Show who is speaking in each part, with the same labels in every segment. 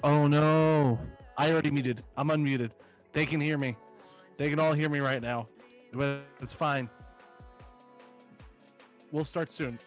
Speaker 1: Oh no. I already muted. I'm unmuted. They can hear me. They can all hear me right now. But it's fine. We'll start soon.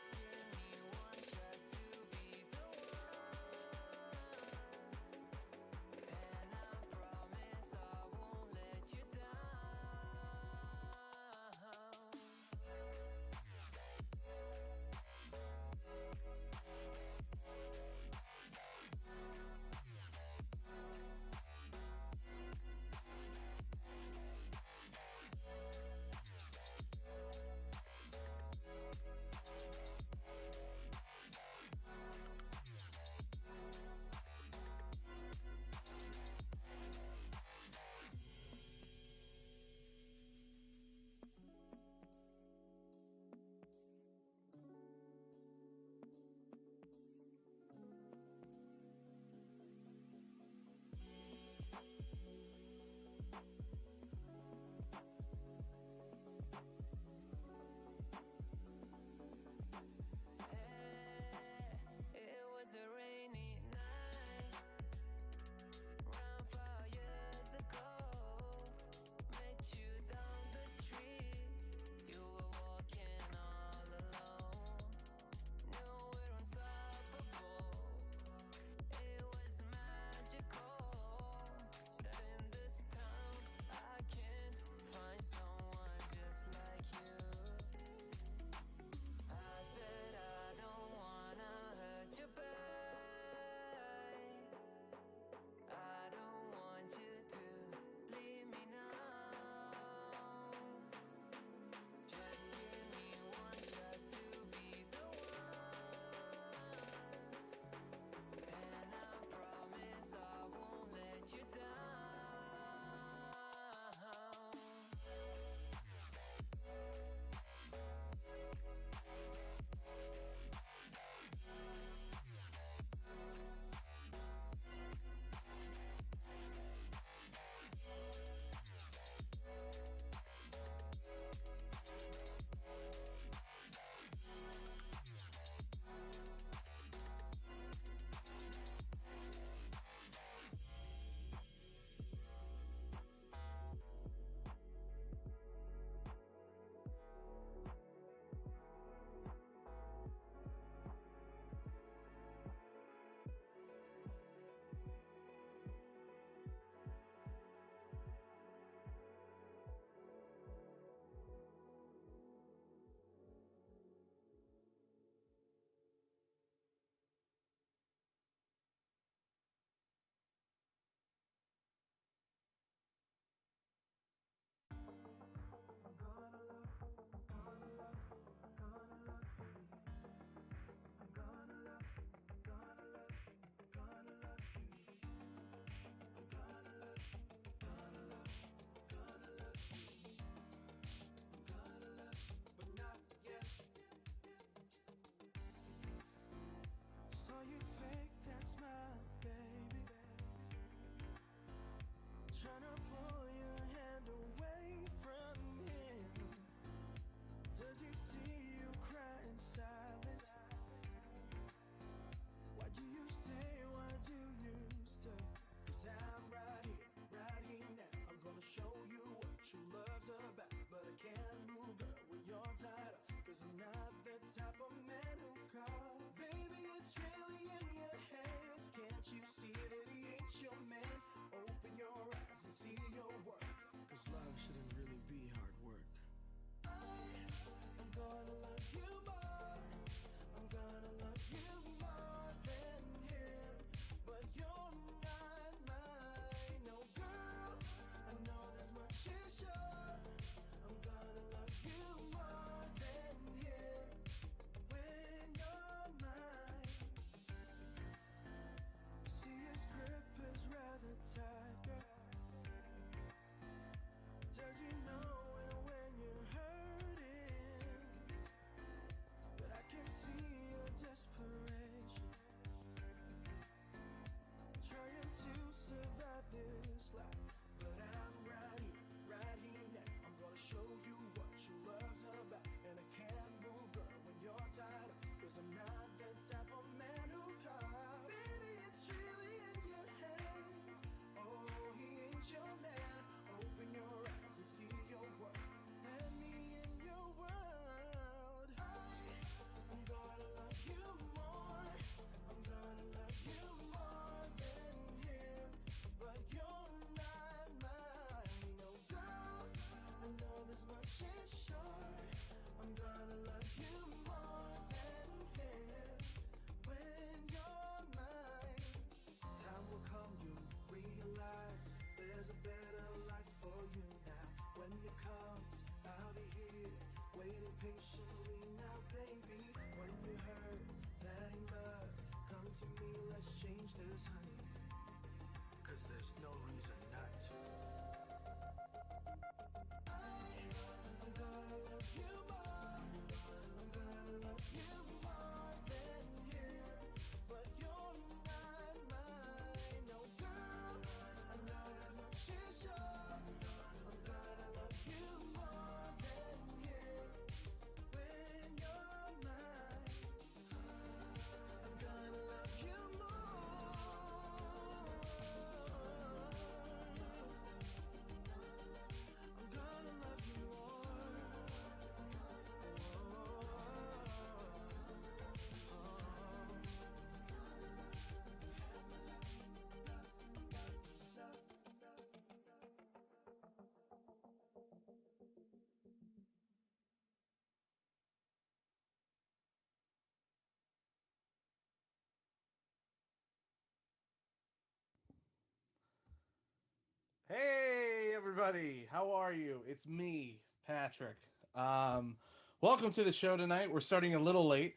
Speaker 1: Hey everybody, how are you? It's me, Patrick. Um, Welcome to the show tonight. We're starting a little late.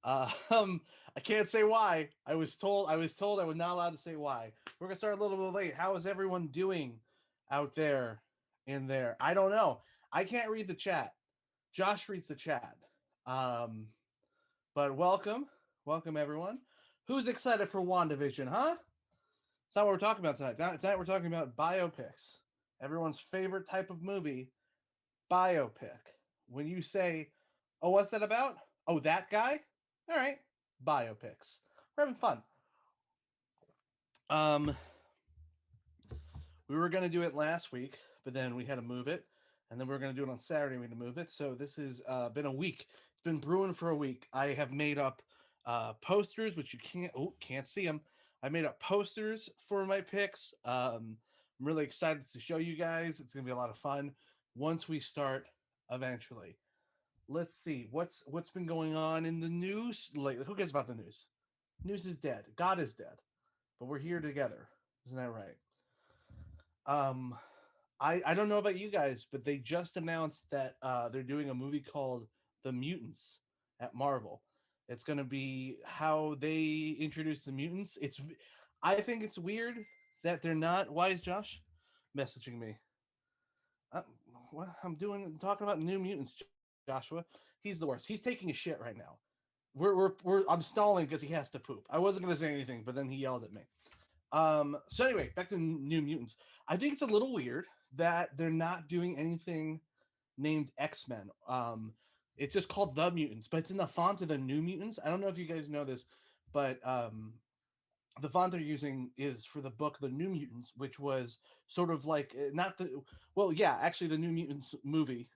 Speaker 1: I can't say why. I was told I was not allowed to say why. We're gonna start a little bit late. How is everyone doing out there in there? I don't know. I can't read the chat. Josh reads the chat. Um, but welcome everyone. Who's excited for WandaVision, huh? It's not what we're talking about tonight. Tonight we're talking about biopics. Everyone's favorite type of movie, biopic. When you say, "Oh, what's that about?" Oh, that guy. All right, biopics. We're having fun. Um, we were gonna do it last week, but then we had to move it, and then we are gonna do it on Saturday. We had to move it. So this has been a week. It's been brewing for a week. I have made up posters, which you can't see them. I made up posters for my picks. I'm really excited to show you guys. It's gonna be a lot of fun once we start eventually. Let's see what's been going on in the news lately. Who cares about the news? News is dead. God is dead, but we're here together. Isn't that right? Um, I don't know about you guys, but they just announced that they're doing a movie called The Mutants at Marvel. It's going to be how they introduce the mutants. I think it's weird that they're not. Why is Josh messaging me? Uh, well, I'm talking about New Mutants, Joshua. He's the worst. He's taking a shit right now. I'm stalling because he has to poop. I wasn't going to say anything, but then he yelled at me. So anyway, back to New Mutants. I think it's a little weird that they're not doing anything named X-Men. It's just called The Mutants, but it's in the font of the New Mutants. I don't know if you guys know this, but the font they're using is for the book The New Mutants, which was sort of like not the well, yeah, actually the New Mutants movie,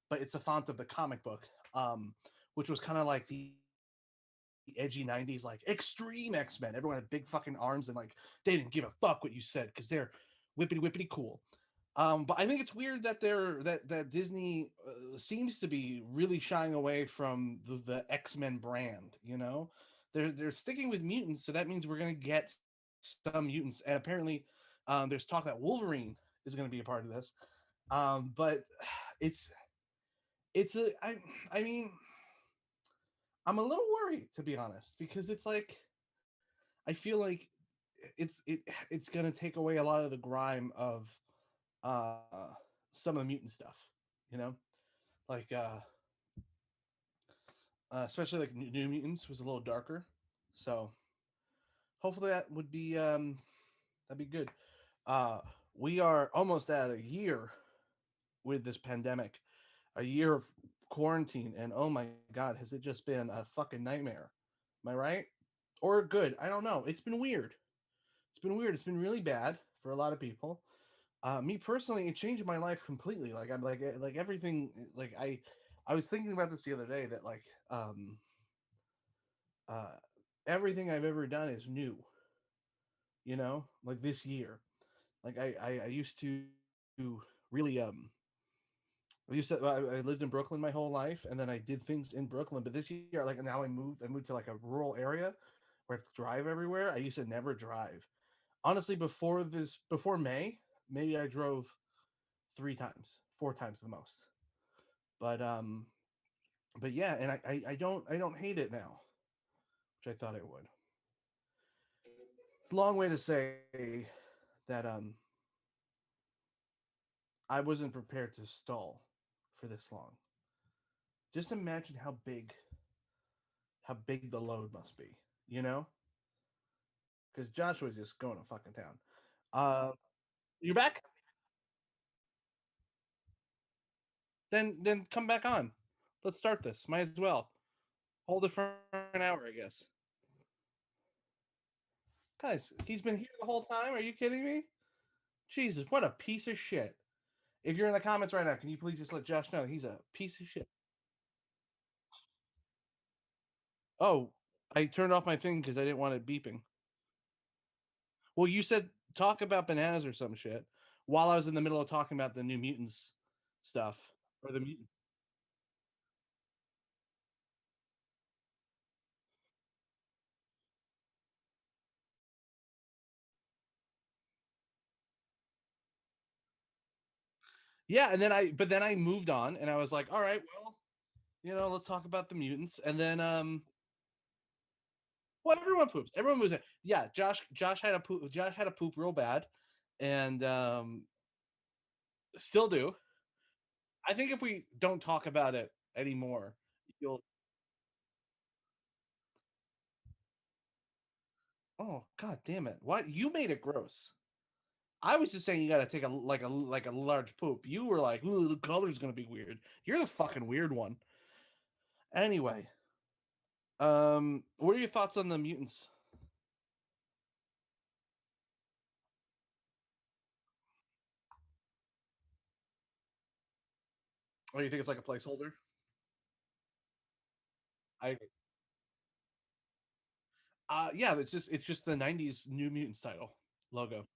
Speaker 1: but it's the font of the comic book, which was kind of like the edgy '90s, like extreme X-Men. Everyone had big fucking arms and like they didn't give a fuck what you said because they're whippity cool. But I think it's weird that that Disney seems to be really shying away from the X-Men brand. You know, they're sticking with mutants, so that means we're gonna get some mutants. And apparently, there's talk that Wolverine is gonna be a part of this. But it's it's a I mean I'm a little worried to be honest because it's like I feel like it's gonna take away a lot of the grime of uh some of the mutant stuff, you know, like especially like New Mutants was a little darker, so hopefully that would be that'd be good. Uh, we are almost at a year with this pandemic, a year of quarantine, and oh my god, has it just been a fucking nightmare? Am I right? Or good? I don't know. It's been weird. It's been weird. It's been really bad for a lot of people. Me personally, it changed my life completely. Like I'm like everything. Like I was thinking about this the other day that like uh, everything I've ever done is new. You know, like this year. Like I used to really I lived in Brooklyn my whole life, and then I did things in Brooklyn. But this year, like now I moved to like a rural area where I have to drive everywhere. I used to never drive. Honestly, before May, maybe I drove 3 times, 4 times the most. But but yeah, and I don't hate it now, which I thought I would. long way to say that I wasn't prepared to stall for this long. Just imagine how big the load must be, you know? Because Joshua's just going to fucking town. Uh, you're back? Then come back on. Let's start this. Might as well. Hold it for an hour, I guess. Guys, he's been here the whole time. Are you kidding me? Jesus, what a piece of shit. If you're in the comments right now, can you please just let Josh know he's a piece of shit? Oh, I turned off my thing because I didn't want it beeping. Well, you said talk about bananas or some shit while I was in the middle of talking about the New Mutants stuff or the mutant. Yeah, and then I moved on and I was like, all right, well, let's talk about the mutants. And then well, everyone poops. Everyone moves it. Yeah, Josh had a poop. Josh had a poop real bad, and still do. I think if we don't talk about it anymore, you'll. Oh God damn it! Why you made it gross? I was just saying you got to take a large poop. You were like, "Ooh, the color's gonna be weird." You're the fucking weird one. Anyway, what are your thoughts on the mutants? Oh, you think it's like a placeholder? I yeah, it's just the '90s New Mutants title logo.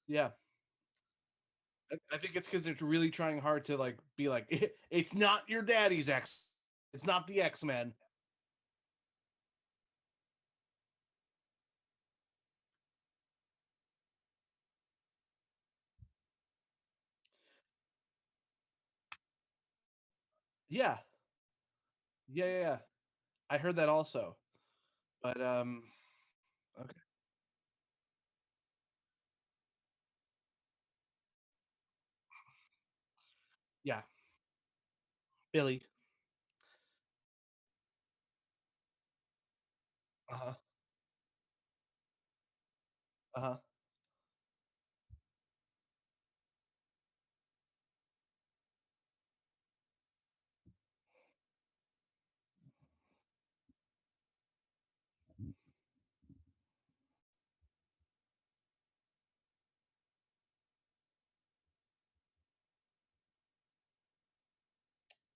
Speaker 1: Yeah, I think it's because they're really trying hard to like be like it's not your daddy's X, it's not the X Men. Yeah, yeah. I heard that also, but okay, yeah, Billy. Uh huh. Uh huh.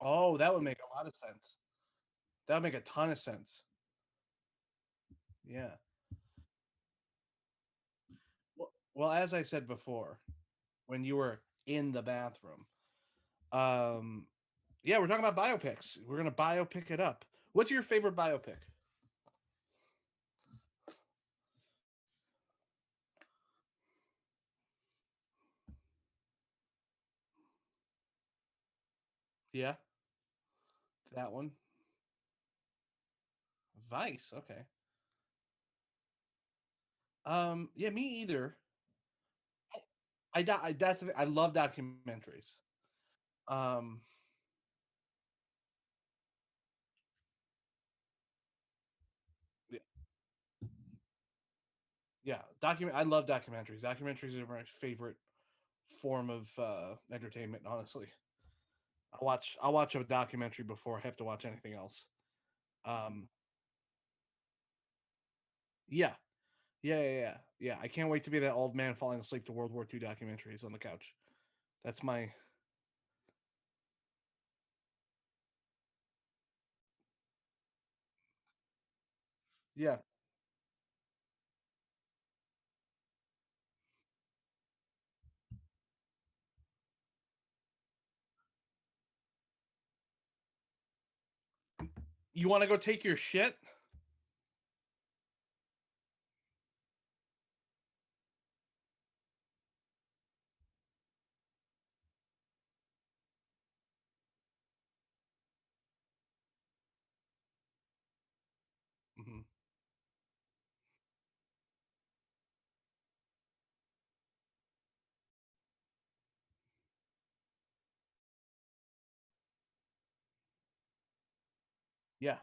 Speaker 1: Oh, that would make a lot of sense. That would make a ton of sense. Yeah. Well, as I said before, when you were in the bathroom, um, yeah, we're talking about biopics. We're gonna biopic it up. What's your favorite biopic? Yeah, that one. Vice. Okay. Yeah, me either. I love documentaries. Um, yeah, yeah, document. I love documentaries. Documentaries are my favorite form of entertainment. Honestly, I'll watch a documentary before I have to watch anything else. Um, yeah, yeah. I can't wait to be that old man falling asleep to World War II documentaries on the couch. That's my yeah. You want to go take your shit? Hmm. Yeah.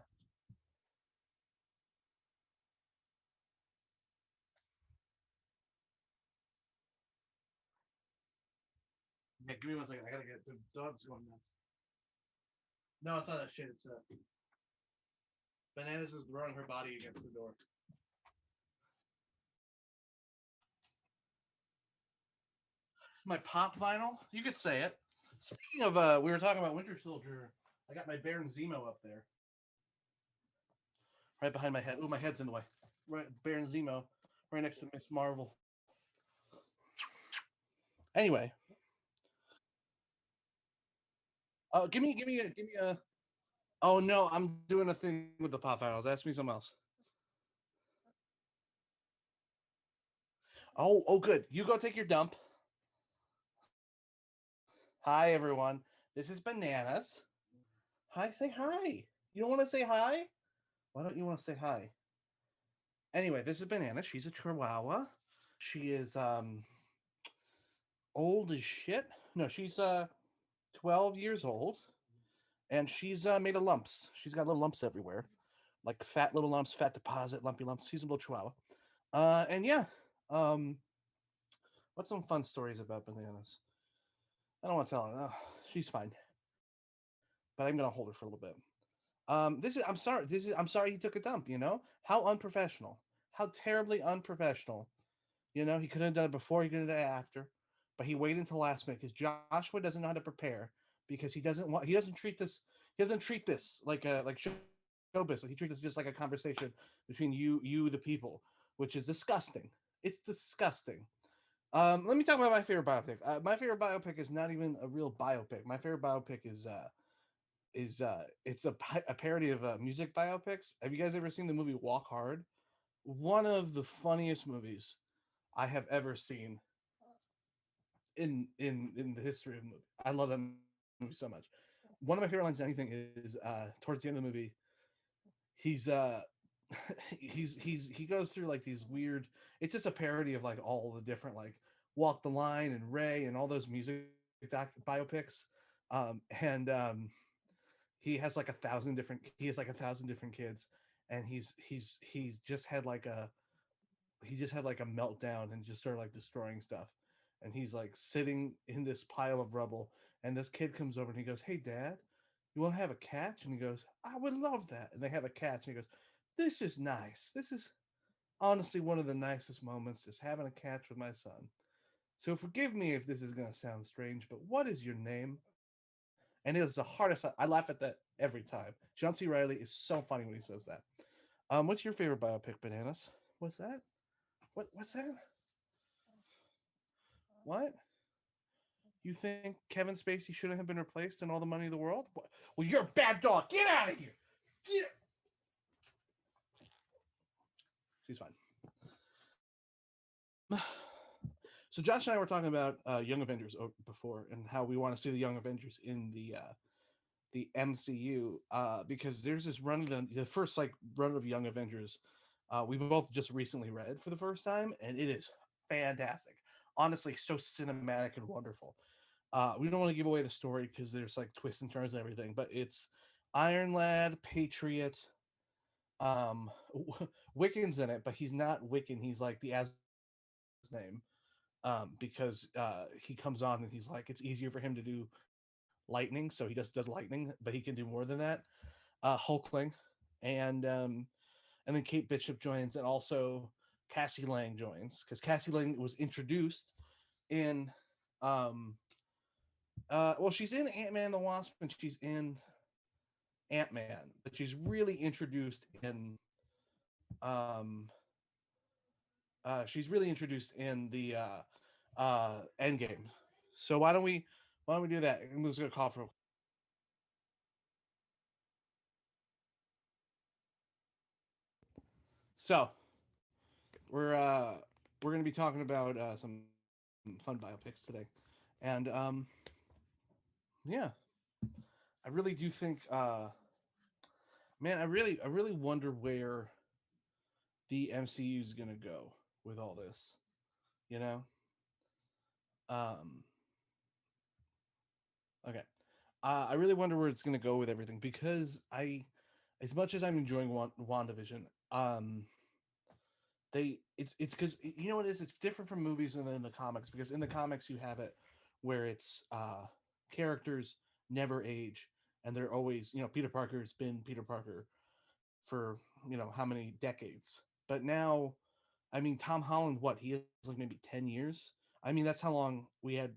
Speaker 1: Yeah, give me 1 second. I gotta get the dog's going nuts. No, it's not that shit. It's Bananas is throwing her body against the door. My pop vinyl. You could say it. Speaking of, we were talking about Winter Soldier. I got my Baron Zemo up there, right behind my head. Oh, my head's in the way. Right, Baron Zemo, right next to Miss Marvel. Anyway, give me a. Oh no, I'm doing a thing with the pop vinyls. Ask me something else. Oh, good. You go take your dump. Hi, everyone. This is Bananas. Hi, say hi. You don't want to say hi? Why don't you want to say hi? Anyway, this is Banana. She's a Chihuahua. She is old as shit. No, she's 12 years old, and she's made of lumps. She's got little lumps everywhere, like fat little lumps, fat deposit, lumpy lumps. She's a little Chihuahua. And yeah, um, what's some fun stories about Bananas? I don't want to tell her. Oh, she's fine, but I'm gonna hold her for a little bit. This is. I'm sorry. This is. I'm sorry he took a dump. You know how unprofessional. How terribly unprofessional. You know, he could have done it before, he could have done it after, but he waited until last minute because Joshua doesn't know how to prepare because he doesn't treat this like a like show business. He treats this just like a conversation between you the people, which is disgusting. It's disgusting. Let me talk about my favorite biopic. My favorite biopic is not even a real biopic. My favorite biopic is it's a parody of music biopics. Have you guys ever seen the movie Walk Hard? One of the funniest movies I have ever seen in the history of the movie. I love that movie so much. One of my favorite lines in anything is towards the end of the movie, he's he goes through like these weird. It's just a parody of like all the different like Walk the Line and Ray and all those music biopics, and he has like 1,000 different kids, and he's just had like a meltdown and just started like destroying stuff. And he's like sitting in this pile of rubble. And this kid comes over and he goes, "Hey, Dad, you want to have a catch?" And he goes, "I would love that." And they have a catch. And he goes, "This is nice. This is honestly one of the nicest moments, just having a catch with my son. So forgive me if this is going to sound strange, but what is your name?" And it is the hardest. I laugh at that every time. John C. Riley is so funny when he says that. What's your favorite biopic, Bananas? What's that? What's that? What? You think Kevin Spacey shouldn't have been replaced in All the Money in the World? Well, you're a bad dog. Get out of here. Get. She's fine. So Josh and I were talking about Young Avengers before and how we want to see the Young Avengers in the MCU because there's this run of the first like run of Young Avengers we both just recently read for the first time, and it is fantastic. Honestly, so cinematic and wonderful. We don't want to give away the story because there's like twists and turns and everything, but it's Iron Lad, Patriot, um, Wiccan's in it, but he's not Wiccan. He's like the as name because he comes on and he's like it's easier for him to do lightning, so he just does lightning, but he can do more than that. Hulkling, and and then Kate Bishop joins, and also Cassie Lang joins because Cassie Lang was introduced in well, she's in Ant Man and the Wasp, and she's in Ant Man, but she's really introduced in um she's really introduced in the Endgame. So why don't we do that? I'm just gonna call for. So we're we're gonna be talking about some fun biopics today, and yeah, I really do think man, I really wonder where the MCU is gonna go with all this. You know, um, okay. I really wonder where it's going to go with everything because as much as I'm enjoying WandaVision, it's because you know what it is. It's different from movies and in the comics because in the comics you have it where it's characters never age and they're always Peter Parker's been Peter Parker for how many decades. But now, I mean, Tom Holland, what he has like maybe 10 years. I mean, that's how long we had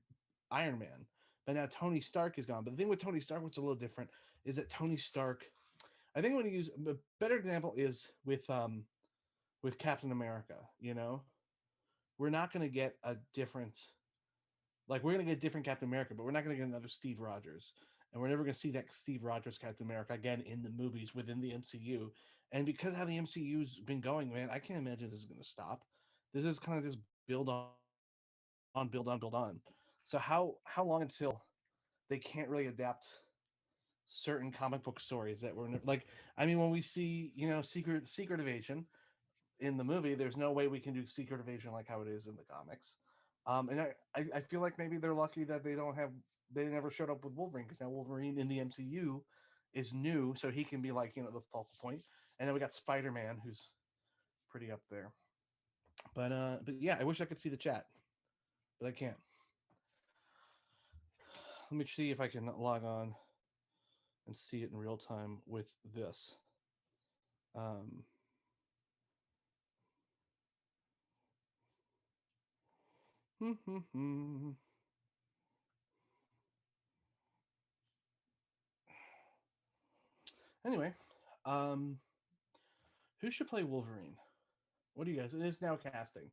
Speaker 1: Iron Man. But now Tony Stark is gone. But the thing with Tony Stark, what's a little different, is that Tony Stark. I think when you use a better example is with Captain America. We're not going to get a different we're going to get a different Captain America, but we're not going to get another Steve Rogers, and we're never going to see that Steve Rogers Captain America again in the movies within the MCU. And because how the MCU's been going, man, I can't imagine this is going to stop. This is kind of this build on, build on, build on. So how long until they can't really adapt certain comic book stories that were like? I mean, when we see Secret Invasion in the movie, there's no way we can do Secret Invasion like how it is in the comics. And I feel like maybe they're lucky that they never showed up with Wolverine because now Wolverine in the MCU is new, so he can be like the focal point. And then we got Spider Man, who's pretty up there. But yeah, I wish I could see the chat, but I can't. Let me see if I can log on and see it in real time with this. Um, anyway, um, who should play Wolverine? What do you guys? It is now casting.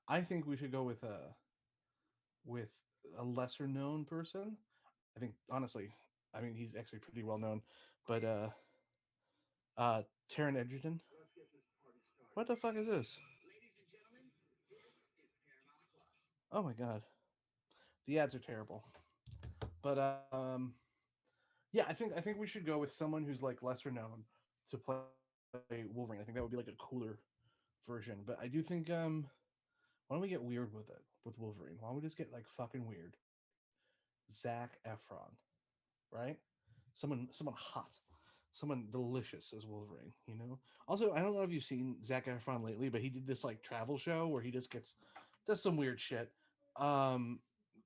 Speaker 1: I think we should go with a lesser known person. I think honestly, I mean he's actually pretty well known, but Taron Egerton. What the fuck is this? Oh my god, the ads are terrible. But yeah, I think we should go with someone who's like lesser known to play Wolverine. I think that would be like a cooler version. But I do think why don't we get weird with it with Wolverine? Why don't we just get like fucking weird? Zach Efron, right? Someone hot, someone delicious as Wolverine. Also, I don't know if you've seen Zach Efron lately, but he did this like travel show where he just does some weird shit. Um,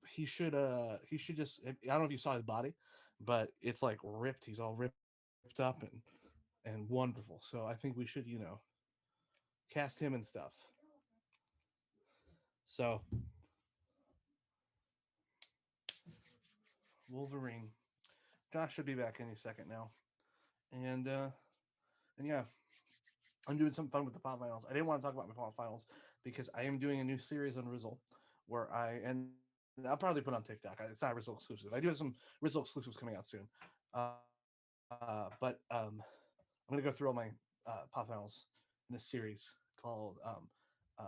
Speaker 1: he should just I don't know if you saw his body, but it's like ripped. He's all ripped up and wonderful. So I think we should cast him and stuff. So Wolverine. Josh should be back any second now. And and yeah, I'm doing some fun with the pop finals. I didn't want to talk about my pop finals because I am doing a new series on Rizzle where and I'll probably put on TikTok. It's not Rizzle exclusive. I do have some Rizzle exclusives coming out soon. But I'm gonna go through all my pop finals in a series called uh,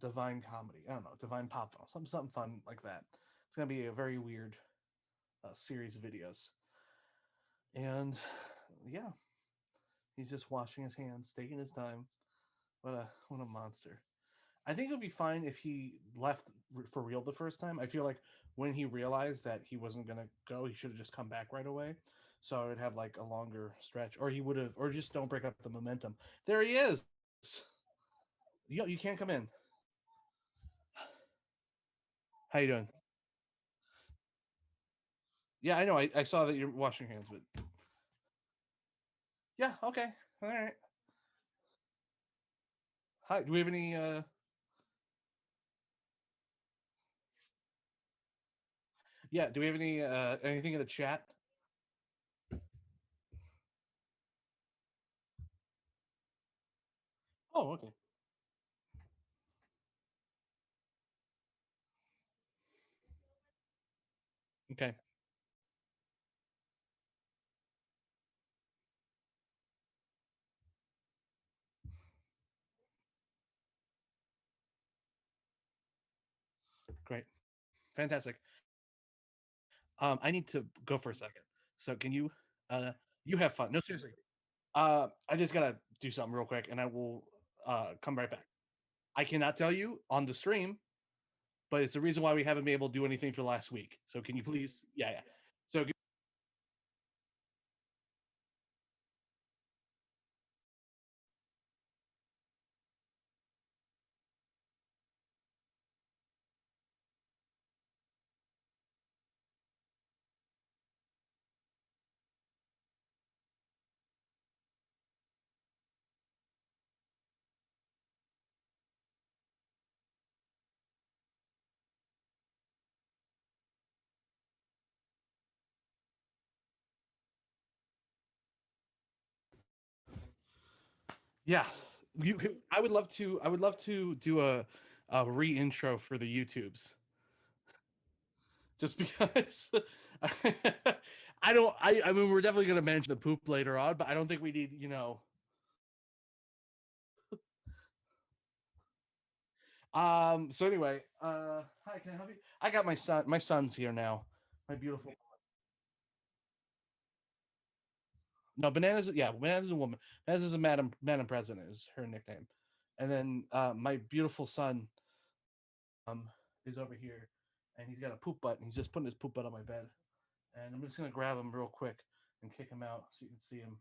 Speaker 1: Divine Comedy. I don't know, Divine Pop Final, something fun like that. It's gonna be a very weird series of videos, and yeah, he's just washing his hands, taking his time. What a monster. I think it would be fine if he left for real the first time. I feel like when he realized that he wasn't gonna go, he should have just come back right away. So I would have like a longer stretch, or he would have, or just don't break up the momentum. There he is. Yo, you can't come in. How you doing? Yeah, I know. I saw that you're washing your hands, but yeah, okay, all right. Hi. Do we have any? Yeah. Do we have any? Anything in the chat? Oh, okay. Okay. Great. Fantastic. I need to go for a second. So can uh you have fun. No, seriously. I just gotta do something real quick and I will come right back. I cannot tell you on the stream, but it's the reason why we haven't been able to do anything for the last week. So can you please? Yeah, yeah. So Yeah, I would love to. I would love to do a re-intro for the YouTubes, just because. I don't. I mean, we're definitely going to mention the poop later on, but I don't think we need. So anyway, hi, can I help you? I got my son. My son's here now. My beautiful. No, bananas. Yeah, bananas is a woman. Bananas is a madam president is her nickname, and then my beautiful son um is over here, and he's got a poop butt, and he's just putting his poop butt on my bed, and I'm just gonna grab him real quick and kick him out so you can see him.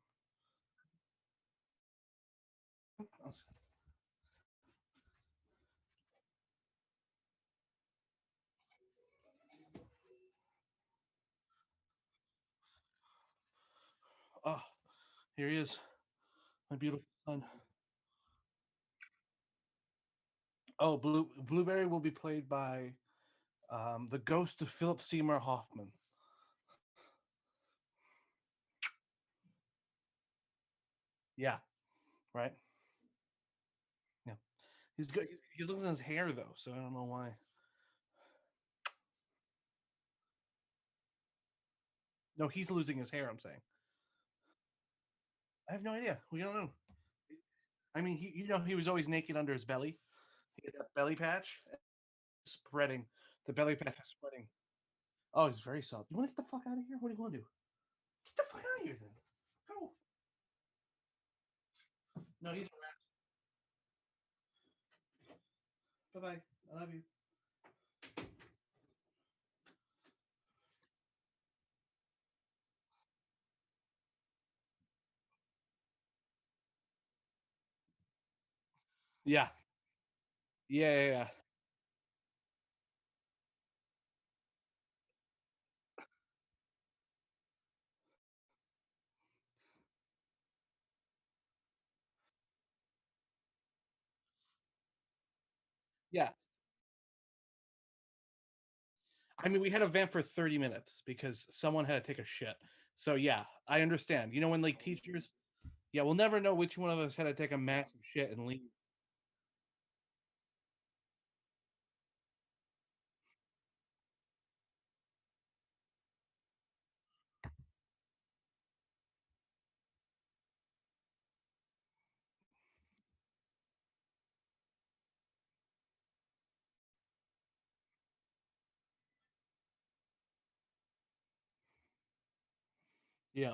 Speaker 1: Oh, here he is, my beautiful son. Oh, Blueberry will be played by the ghost of Philip Seymour Hoffman. Yeah, right. Yeah, he's good. He's losing his hair though, so I don't know why. No, he's losing his hair. I'm saying. I have no idea. We don't know. I mean, he was always naked under his belly. He had that belly patch spreading. The belly patch is spreading. Oh, he's very soft. You want to get the fuck out of here? What do you want to do? Get the fuck out of here, then. Go. No, he's bye bye. I love you. Yeah, yeah. Yeah. I mean, we had a vamp for 30 minutes because someone had to take a shit. So yeah, I understand. You know when like teachers, yeah, we'll never know which one of us had to take a massive shit and leave. Yeah.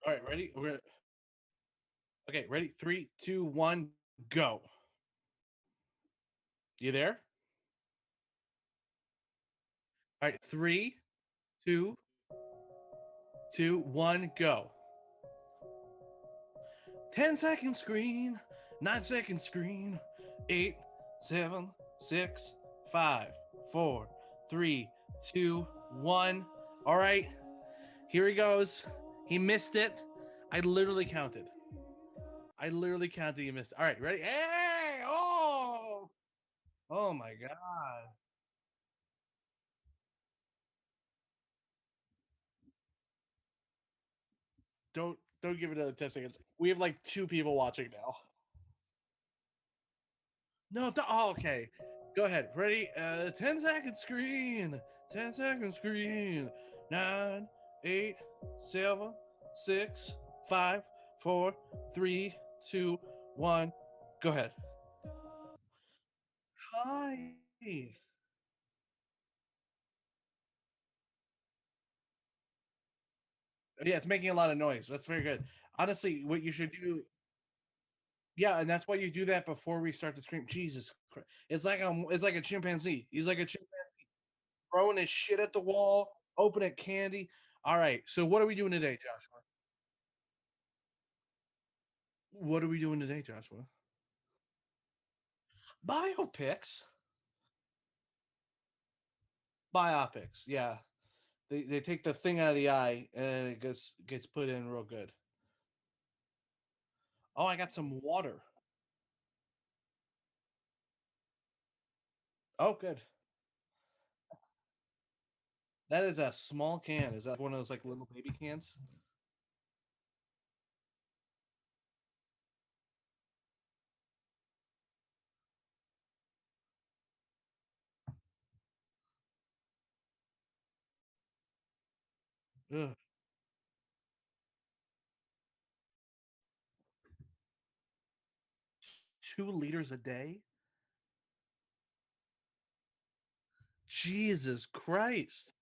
Speaker 1: All right, ready? Okay, ready? Three, two, one, go. You there? All right, three, two, two, one, go. 10-second screen, 9-second screen, eight, seven, six, five, four, three, two, one. All right, here he goes. He missed it. I literally counted. I literally counted. He missed. All right, ready? Hey! Oh! Oh my god! Don't give it another 10 seconds. We have like two people watching now. No, oh, okay. Go ahead. Ready? 10-second screen. 10-second screen. Nine, eight, seven, six, five, four, three, two, one. Go ahead. Hi. Yeah, it's making a lot of noise. That's very good. Honestly, what you should do, yeah, and that's why you do that before we start the stream. Jesus Christ. It's like a chimpanzee. He's like a chimpanzee throwing his shit at the wall, opening candy. All right. So what are we doing today, Joshua? What are we doing today, Joshua? Biopics. Biopics. Yeah. They take the thing out of the eye and it gets put in real good. Oh, I got some water. Oh, good. That is a small can. Is that one of those like little baby cans? Ugh. 2 liters a day? Jesus Christ.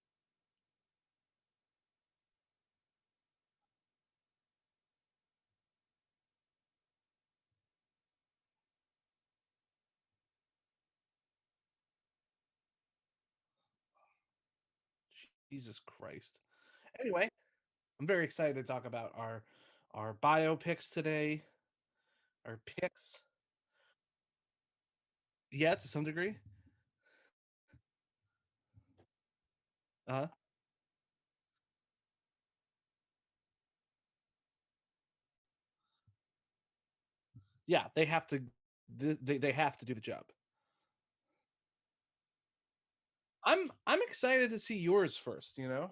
Speaker 1: Jesus Christ. Anyway, I'm very excited to talk about our biopics today. Our picks. Yeah, to some degree. Uh-huh. Yeah, they have to they have to do the job. I'm excited to see yours first, you know?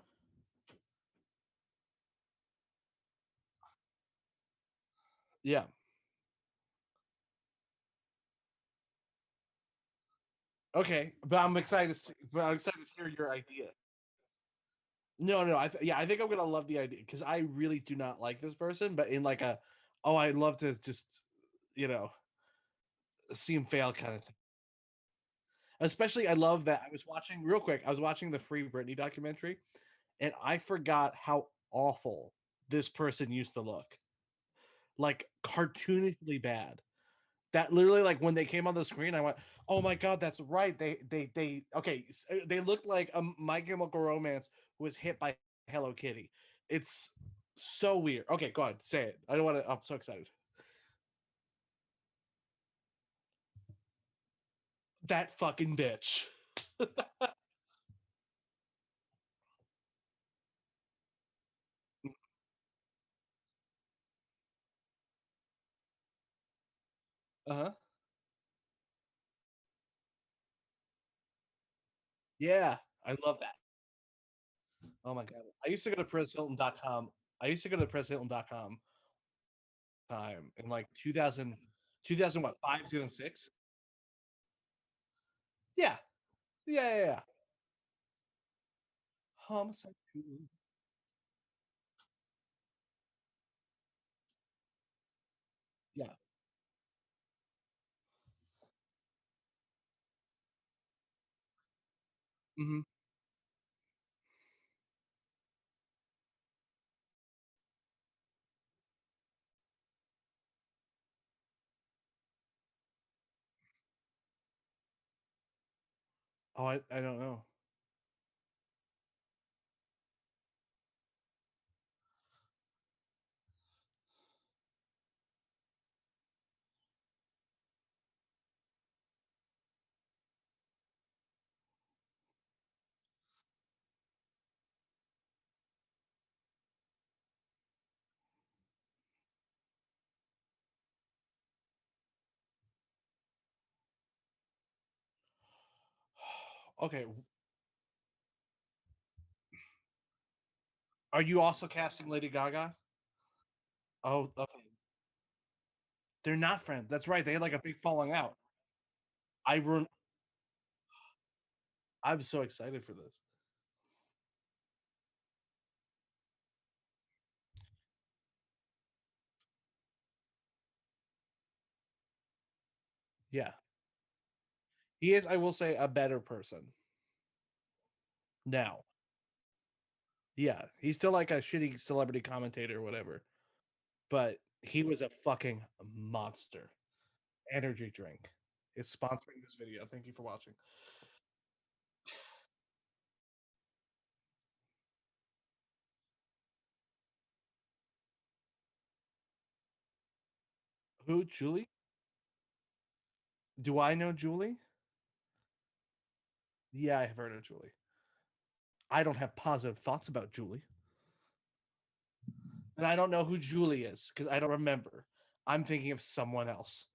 Speaker 1: Yeah. Okay, but I'm excited to hear your idea. No, no, yeah, I think I'm gonna love the idea because I really do not like this person, but in like a, oh, I'd love to just, you know, see him fail kind of thing. Especially, I love that I was watching real quick. I was watching the Free Britney documentary, and I forgot how awful this person used to look, like cartoonishly bad. That literally, like when they came on the screen, I went, "Oh my god, that's right." They okay. They looked like a My Chemical Romance was hit by Hello Kitty. It's so weird. Okay, go on, say it. I don't want to. I'm so excited. That fucking bitch. Uh huh. Yeah, I love that. Oh my god, I used to go to PresHilton.com. I used to go to PresHilton.com time in like 2000, 2000 what 5, 2006. Yeah, yeah, yeah, yeah. Homicide. Yeah. Hmm. Oh, I don't know. Okay, are you also casting Lady Gaga? Oh, okay. They're not friends. That's right. They had like a big falling out. I rem- I'm so excited for this. Yeah. He is, I will say, a better person now. Yeah. He's still like a shitty celebrity commentator or whatever. But he was a fucking monster. Energy drink is sponsoring this video. Thank you for watching. Who, Julie? Do I know Julie? Yeah, I have heard of Julie. I don't have positive thoughts about Julie. And I don't know who Julie is because I don't remember. I'm thinking of someone else.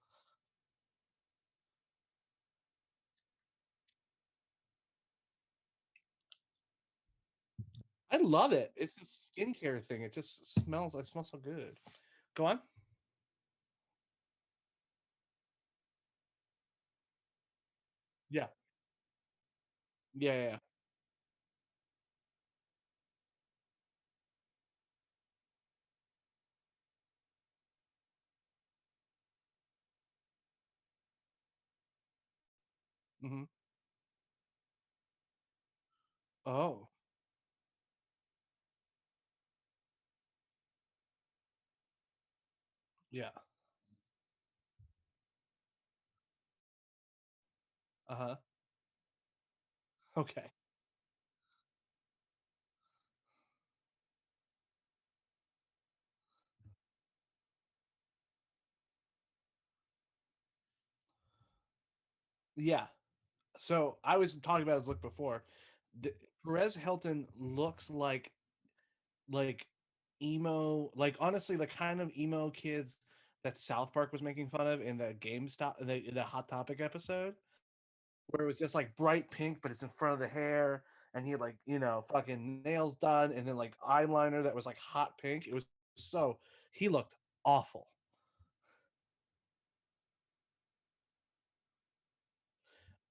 Speaker 1: I love it. It's a skincare thing. It just smells. It smells so good. Go on. Yeah. Yeah. Yeah. Hmm. Oh. Yeah. Uh huh. Okay. Yeah. So I was talking about his look before. Perez Hilton looks like emo, like honestly, the kind of emo kids that South Park was making fun of in the GameStop, the Hot Topic episode, where it was just like bright pink, but it's in front of the hair, and he had like fucking nails done, and then like eyeliner that was like hot pink. It was so he looked awful.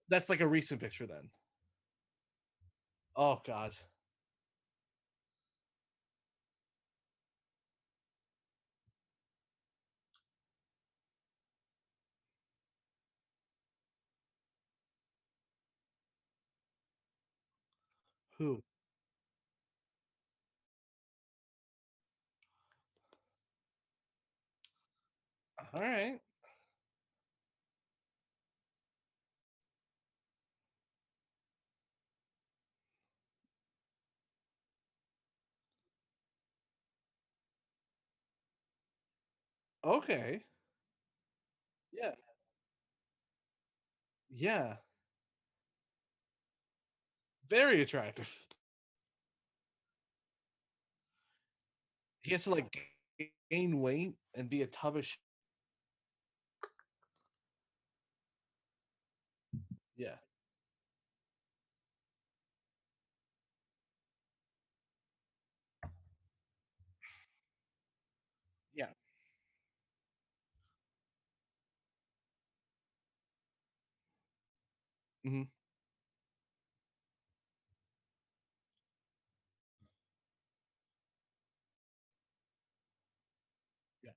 Speaker 1: That's like a recent picture then. Oh God, who? All right, okay, yeah, yeah, very attractive. He has to like gain weight and be a tub of yeah, yeah, hmm, yeah,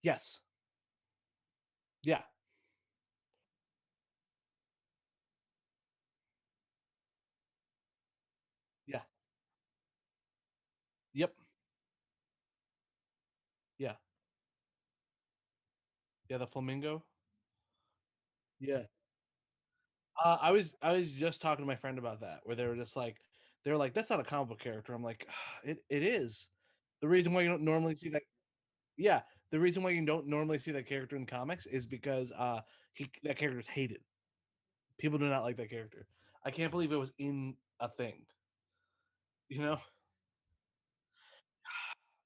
Speaker 1: yes, yeah, yeah, yep, yeah, yeah. The flamingo. Yeah. I was just talking to my friend about that, where they were just like, they're like, that's not a comic book character. I'm like, it is. The reason why you don't normally see that, yeah, the reason why you don't normally see that character in comics is because that character is hated. People do not like that character. I can't believe it was in a thing. You know?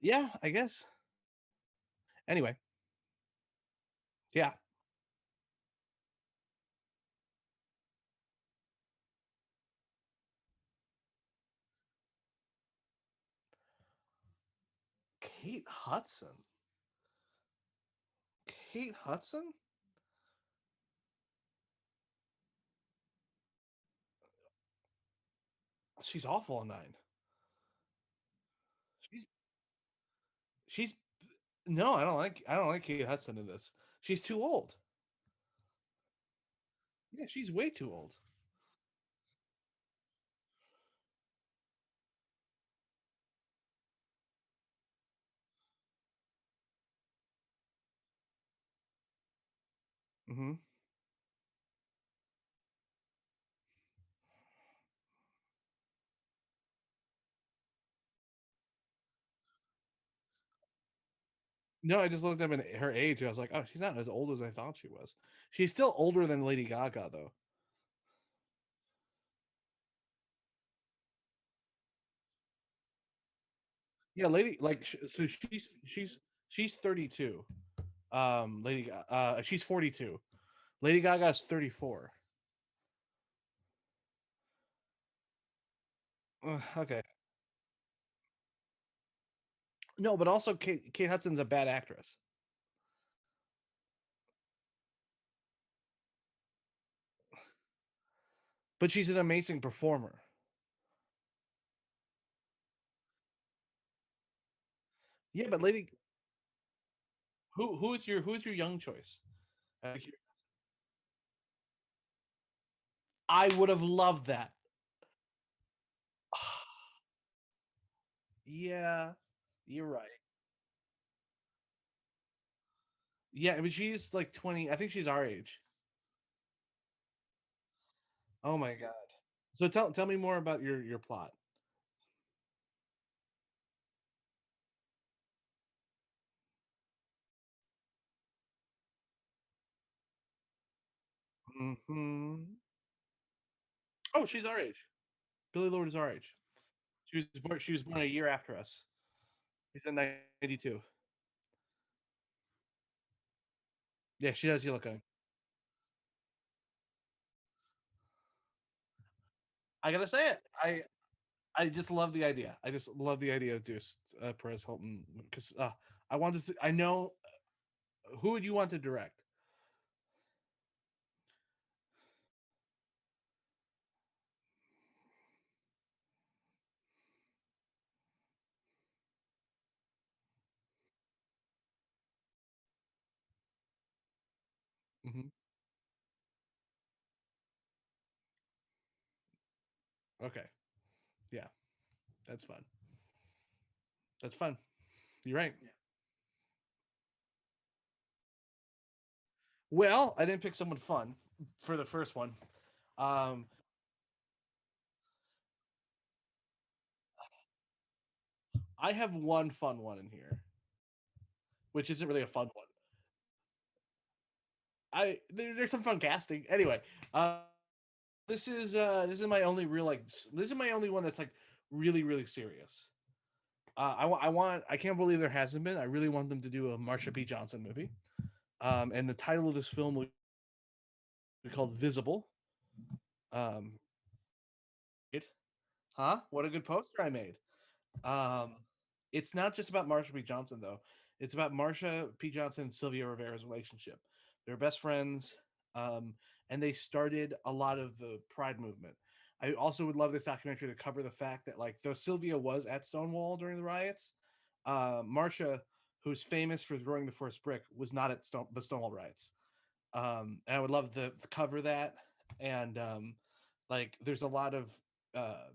Speaker 1: Yeah, I guess. Anyway, yeah, Kate Hudson. Kate Hudson. She's awful on Nine. She's she's no, I don't like Kate Hudson in this. She's too old. Yeah, she's way too old. Hmm. No, I just looked up at her age. I was like, oh, she's not as old as I thought she was. She's still older than Lady Gaga, though. Yeah, lady, like so she's 32. She's 42. Lady Gaga's 34. Okay. No, but also Kate Hudson's a bad actress, but she's an amazing performer. Yeah, but lady, who's your young choice? Uh, I would have loved that. Yeah, you're right. Yeah, I mean she's like 20. I think she's our age. Oh my god. So tell me more about your plot. Hmm. Oh, she's our age. Billy Lord is our age. She was born a year after us. She's in 92. Yeah, she does. You look young. I gotta say it. I just love the idea. I just love the idea of Deuce Perez Hilton because I want to. I know who would you want to direct? Hmm. Okay, yeah, that's fun. That's fun. You're right. Well, I didn't pick someone fun for the first one. Um, I have one fun one in here, which isn't really a fun one. There's some fun casting. Anyway, this is my only real like this is my only one that's like really serious. I can't believe there hasn't been. I really want them to do a Marsha P. Johnson movie. And the title of this film will be called Visible. Um, it, huh? What a good poster I made. Um, it's not just about Marsha P. Johnson though. It's about Marsha P. Johnson and Sylvia Rivera's relationship. They're best friends, um, and they started a lot of the Pride movement. I also would love this documentary to cover the fact that, like, though Sylvia was at Stonewall during the riots, Marsha, who's famous for throwing the first brick, was not at the Stonewall riots. And I would love to cover that. And like, there's a lot of uh,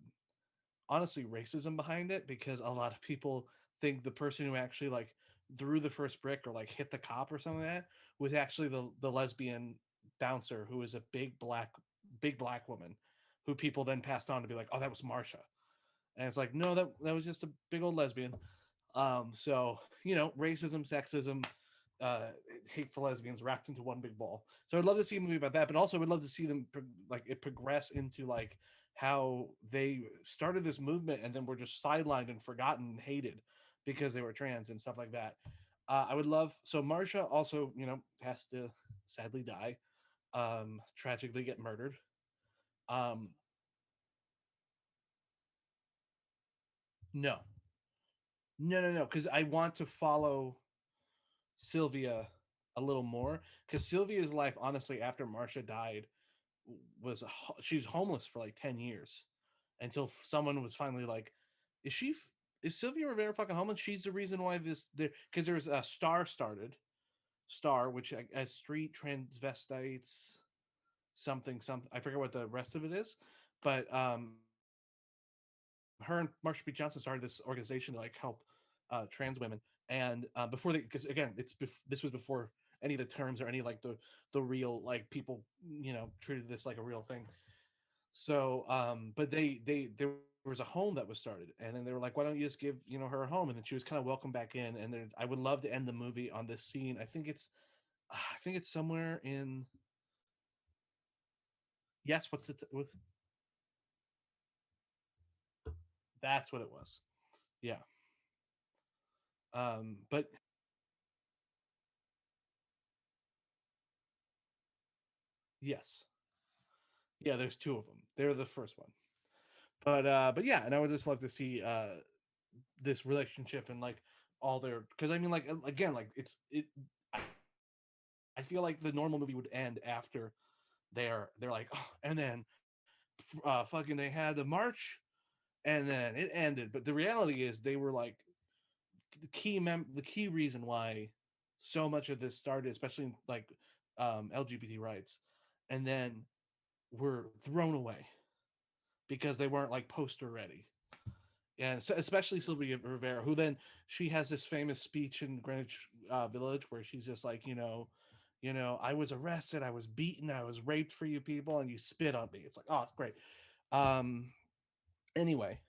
Speaker 1: honestly racism behind it because a lot of people think the person who actually like threw the first brick or like hit the cop or something like that was actually the lesbian bouncer who was a big black woman who people then passed on to be like, oh, that was Marsha. And it's like, no, that was just a big old lesbian. So racism, sexism, hate for lesbians wrapped into one big ball. So I'd love to see a movie about that, but also would love to see them like it progress into like how they started this movement and then were just sidelined and forgotten and hated because they were trans and stuff like that. I would love so Marsha also has to sadly die, tragically get murdered. Um, no, no, because I want to follow Sylvia a little more because Sylvia's life, honestly, after Marsha died, she was homeless for like 10 years until someone was finally like, "Is she? Is Sylvia Rivera fucking homeless? She's the reason why this there because there's a Star, which as street transvestites something. I forget what the rest of it is, but her and Marsha P. Johnson started this organization to like help trans women. And before they, because again, this was before any of the terms or any like the real like people treated this like a real thing. So, but there was a home that was started, and then they were like, why don't you just give her a home? And then she was kind of welcomed back in. And then I would love to end the movie on this scene. I think it's somewhere in yes. What's that's what it was. Yeah. But yes, yeah, there's two of them. They're the first one. But yeah, and I would just love to see this relationship and like all their because I mean like again like I I feel like the normal movie would end after they're like oh, and then fucking they had the march and then it ended. But the reality is they were like the key reason why so much of this started, especially in, like LGBT rights, and then were thrown away because they weren't like poster ready. And so, especially Sylvia Rivera, who then she has this famous speech in Greenwich Village where she's just like, I was arrested, I was beaten, I was raped for you people, and you spit on me. It's like, oh, it's great. Um, anyway,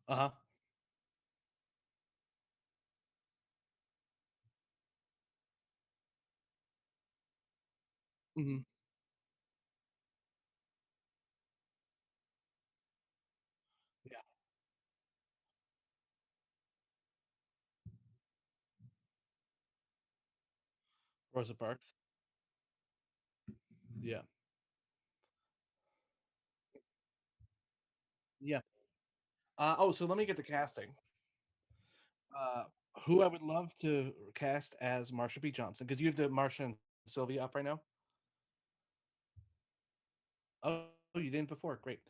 Speaker 1: uh huh. Hmm. Yeah, Rosa Parks. Yeah, yeah. Oh, so let me get the casting. Uh, who I would love to cast as Marsha P. Johnson because you have the Marsha and Sylvia up right now. Oh, you didn't before. Great.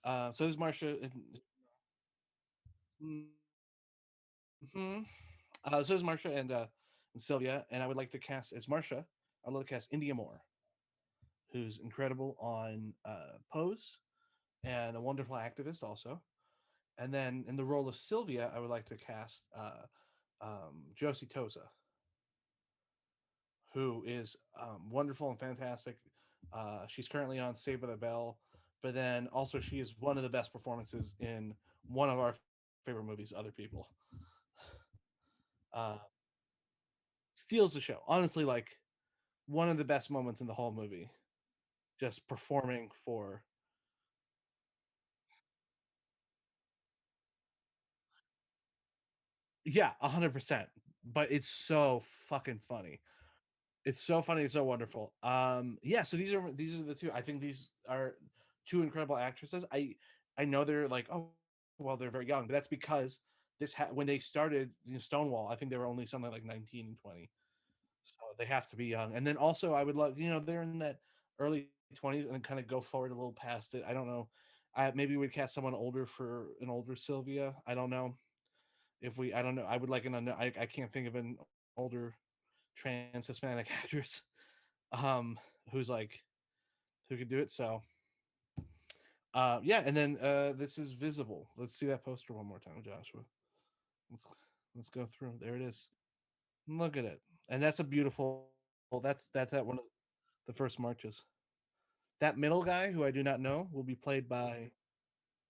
Speaker 1: So there's Marsha. Mhm. So there's Marsha and Sylvia, and I would like to cast as Marsha. I'd like to cast India Moore, who's incredible on Pose and a wonderful activist also. And then in the role of Sylvia, I would like to cast Josie Toza, who is wonderful and fantastic. She's currently on Saved by the Bell, but then also she is one of the best performances in one of our favorite movies, Other People. Uh, Steals the show. Honestly, like one of the best moments in the whole movie. Just performing for yeah, 100%. But it's so fucking funny. It's so funny, it's so wonderful. Yeah, so these are the two. I think these are two incredible actresses. I know they're like, oh, well, they're very young, but that's because when they started Stonewall, I think they were only something like 19 and 20. So they have to be young. And then also I would love, they're in that early 20s and then kind of go forward a little past it. I don't know. Maybe we'd cast someone older for an older Sylvia. I don't know. I don't know. I would like I can't think of an older trans Hispanic actress um who's like who could do it. So yeah, and then this is Visible. Let's see that poster one more time, Joshua. Let's let's go through. There it is. Look at it. And that's a beautiful that's at one of the first marches. That middle guy who I do not know will be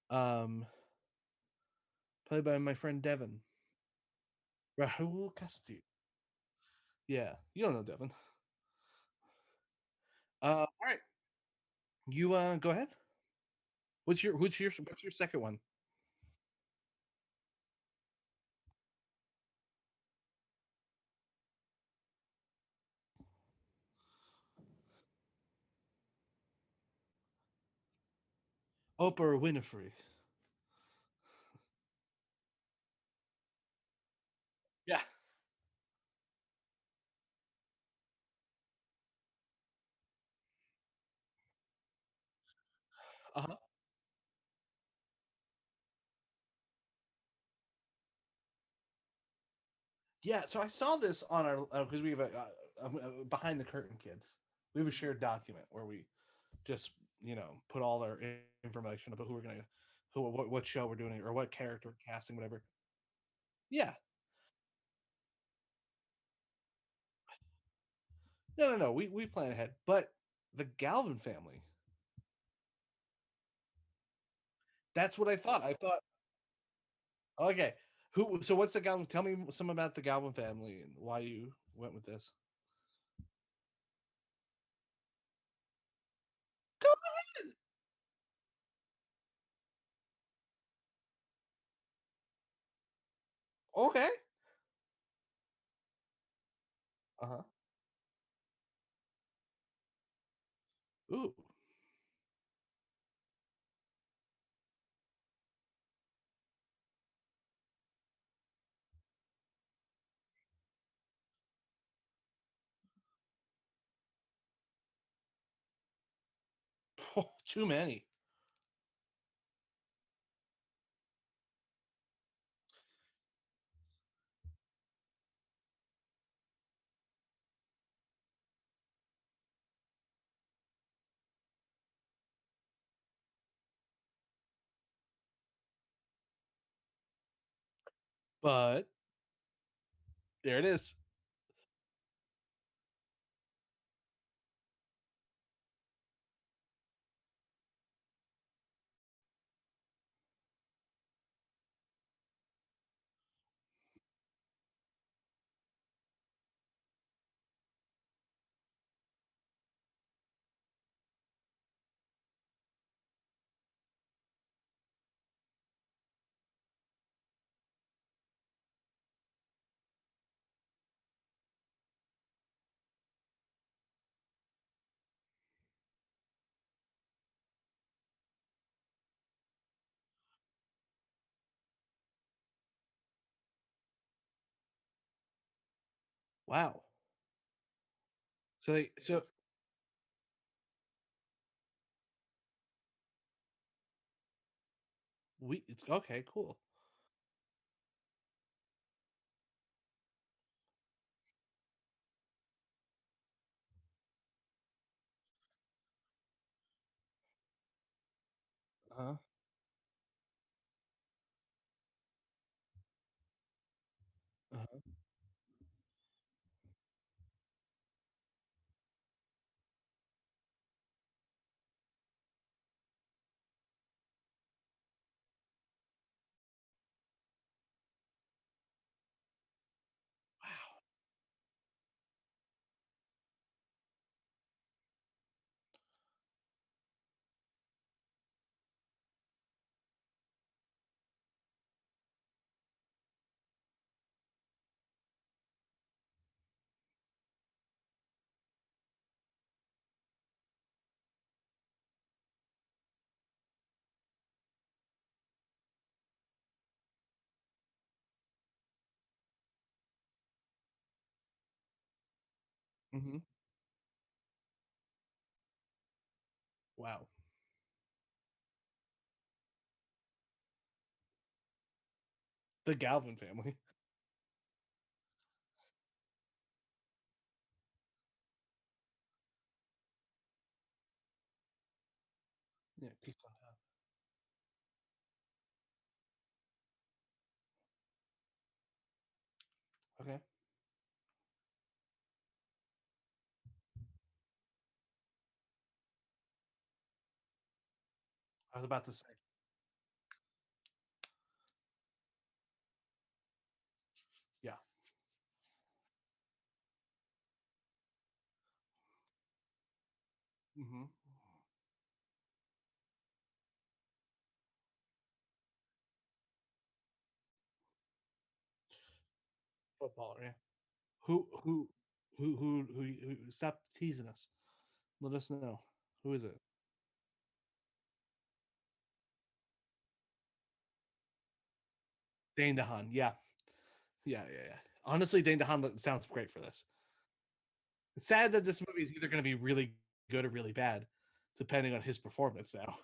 Speaker 1: um played by my friend Devin. Rahul Castillo. Yeah, you don't know Devin. All right. You go ahead. What's your second one? Oprah Winfrey. Yeah. Uh-huh. Yeah, so I saw this on our because we have behind the curtain kids. We have a shared document where we just put all our information about who we're gonna who what show we're doing or what character casting whatever. Yeah, no, we plan ahead. But the Galvin family, that's what I thought. I thought okay, who? So what's the Galvin? Tell me some about the Galvin family and why you went with this. ahead. Okay. Uh-huh. Ooh. Too many. But there it is. Wow. So we it's okay, cool. Uh-huh. Uh-huh. Wow. Mhm. Wow. The Galvin family. Yeah, peace on top. Okay. I was about to say, yeah. Mhm. Footballer, yeah. Who stop teasing us. Let us know. Who is it? Dane DeHaan. Yeah. Yeah, yeah, yeah. Honestly, Dane DeHaan sounds great for this. It's sad that this movie is either going to be really good or really bad, depending on his performance now.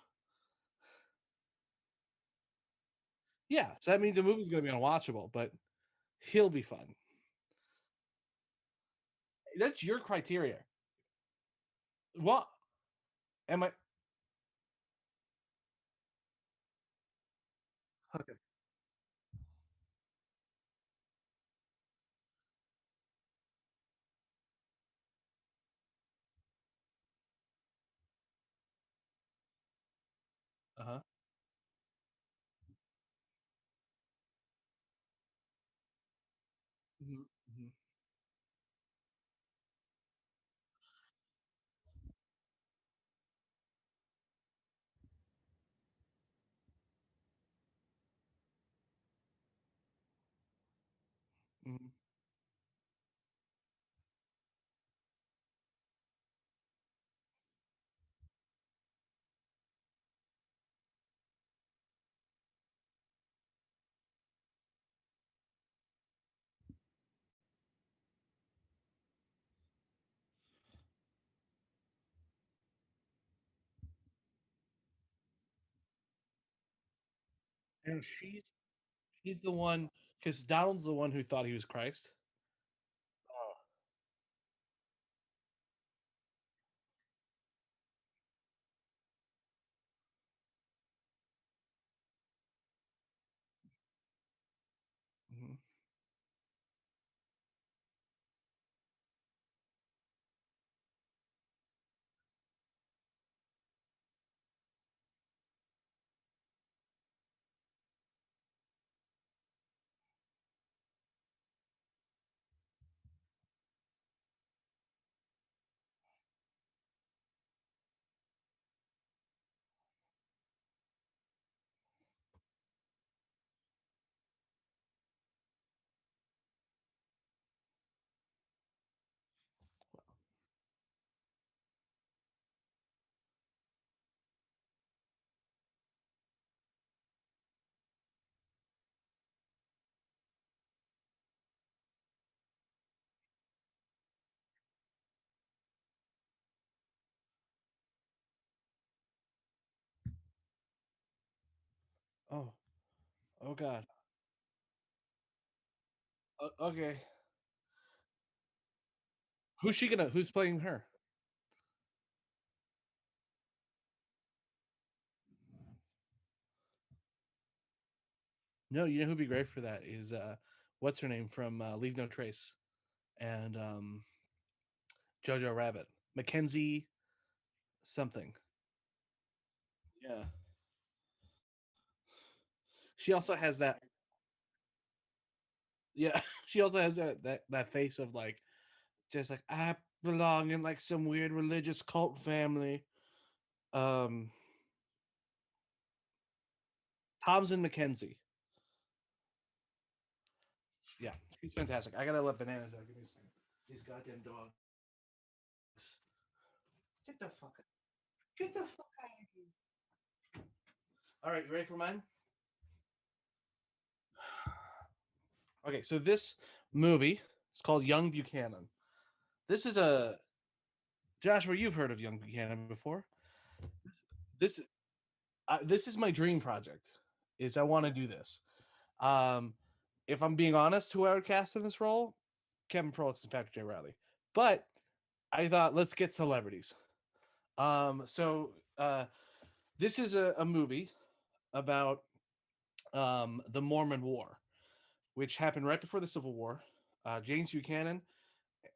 Speaker 1: Yeah, so that means the movie's going to be unwatchable, but he'll be fun. That's your criteria. What am I? Okay. Uh huh. Mhm, mhm. Mhm. And she's the one because Donald's the one who thought he was Christ. Oh. Mhm. Oh, oh God. Okay. Who's playing her? No, you know who'd be great for that is what's her name from Leave No Trace and Jojo Rabbit. Mackenzie something. Yeah. She also has that yeah, she also has that face of like just like I belong in like some weird religious cult family. Um Thompson Mackenzie. Yeah, he's fantastic. I gotta let bananas out. Give me a second. These goddamn dogs. Get the fuck Get the fuck out of here. All right, you ready for mine? Okay, so this movie is called Young Buchanan. This is a Joshua. You've heard of Young Buchanan before. This this is my dream project. Is I want to do this. Um, if I'm being honest, who I would cast in this role, Kevin Frolix and Patrick J. Riley. But I thought let's get celebrities. This is a movie about the Mormon War, which happened right before the Civil War. James Buchanan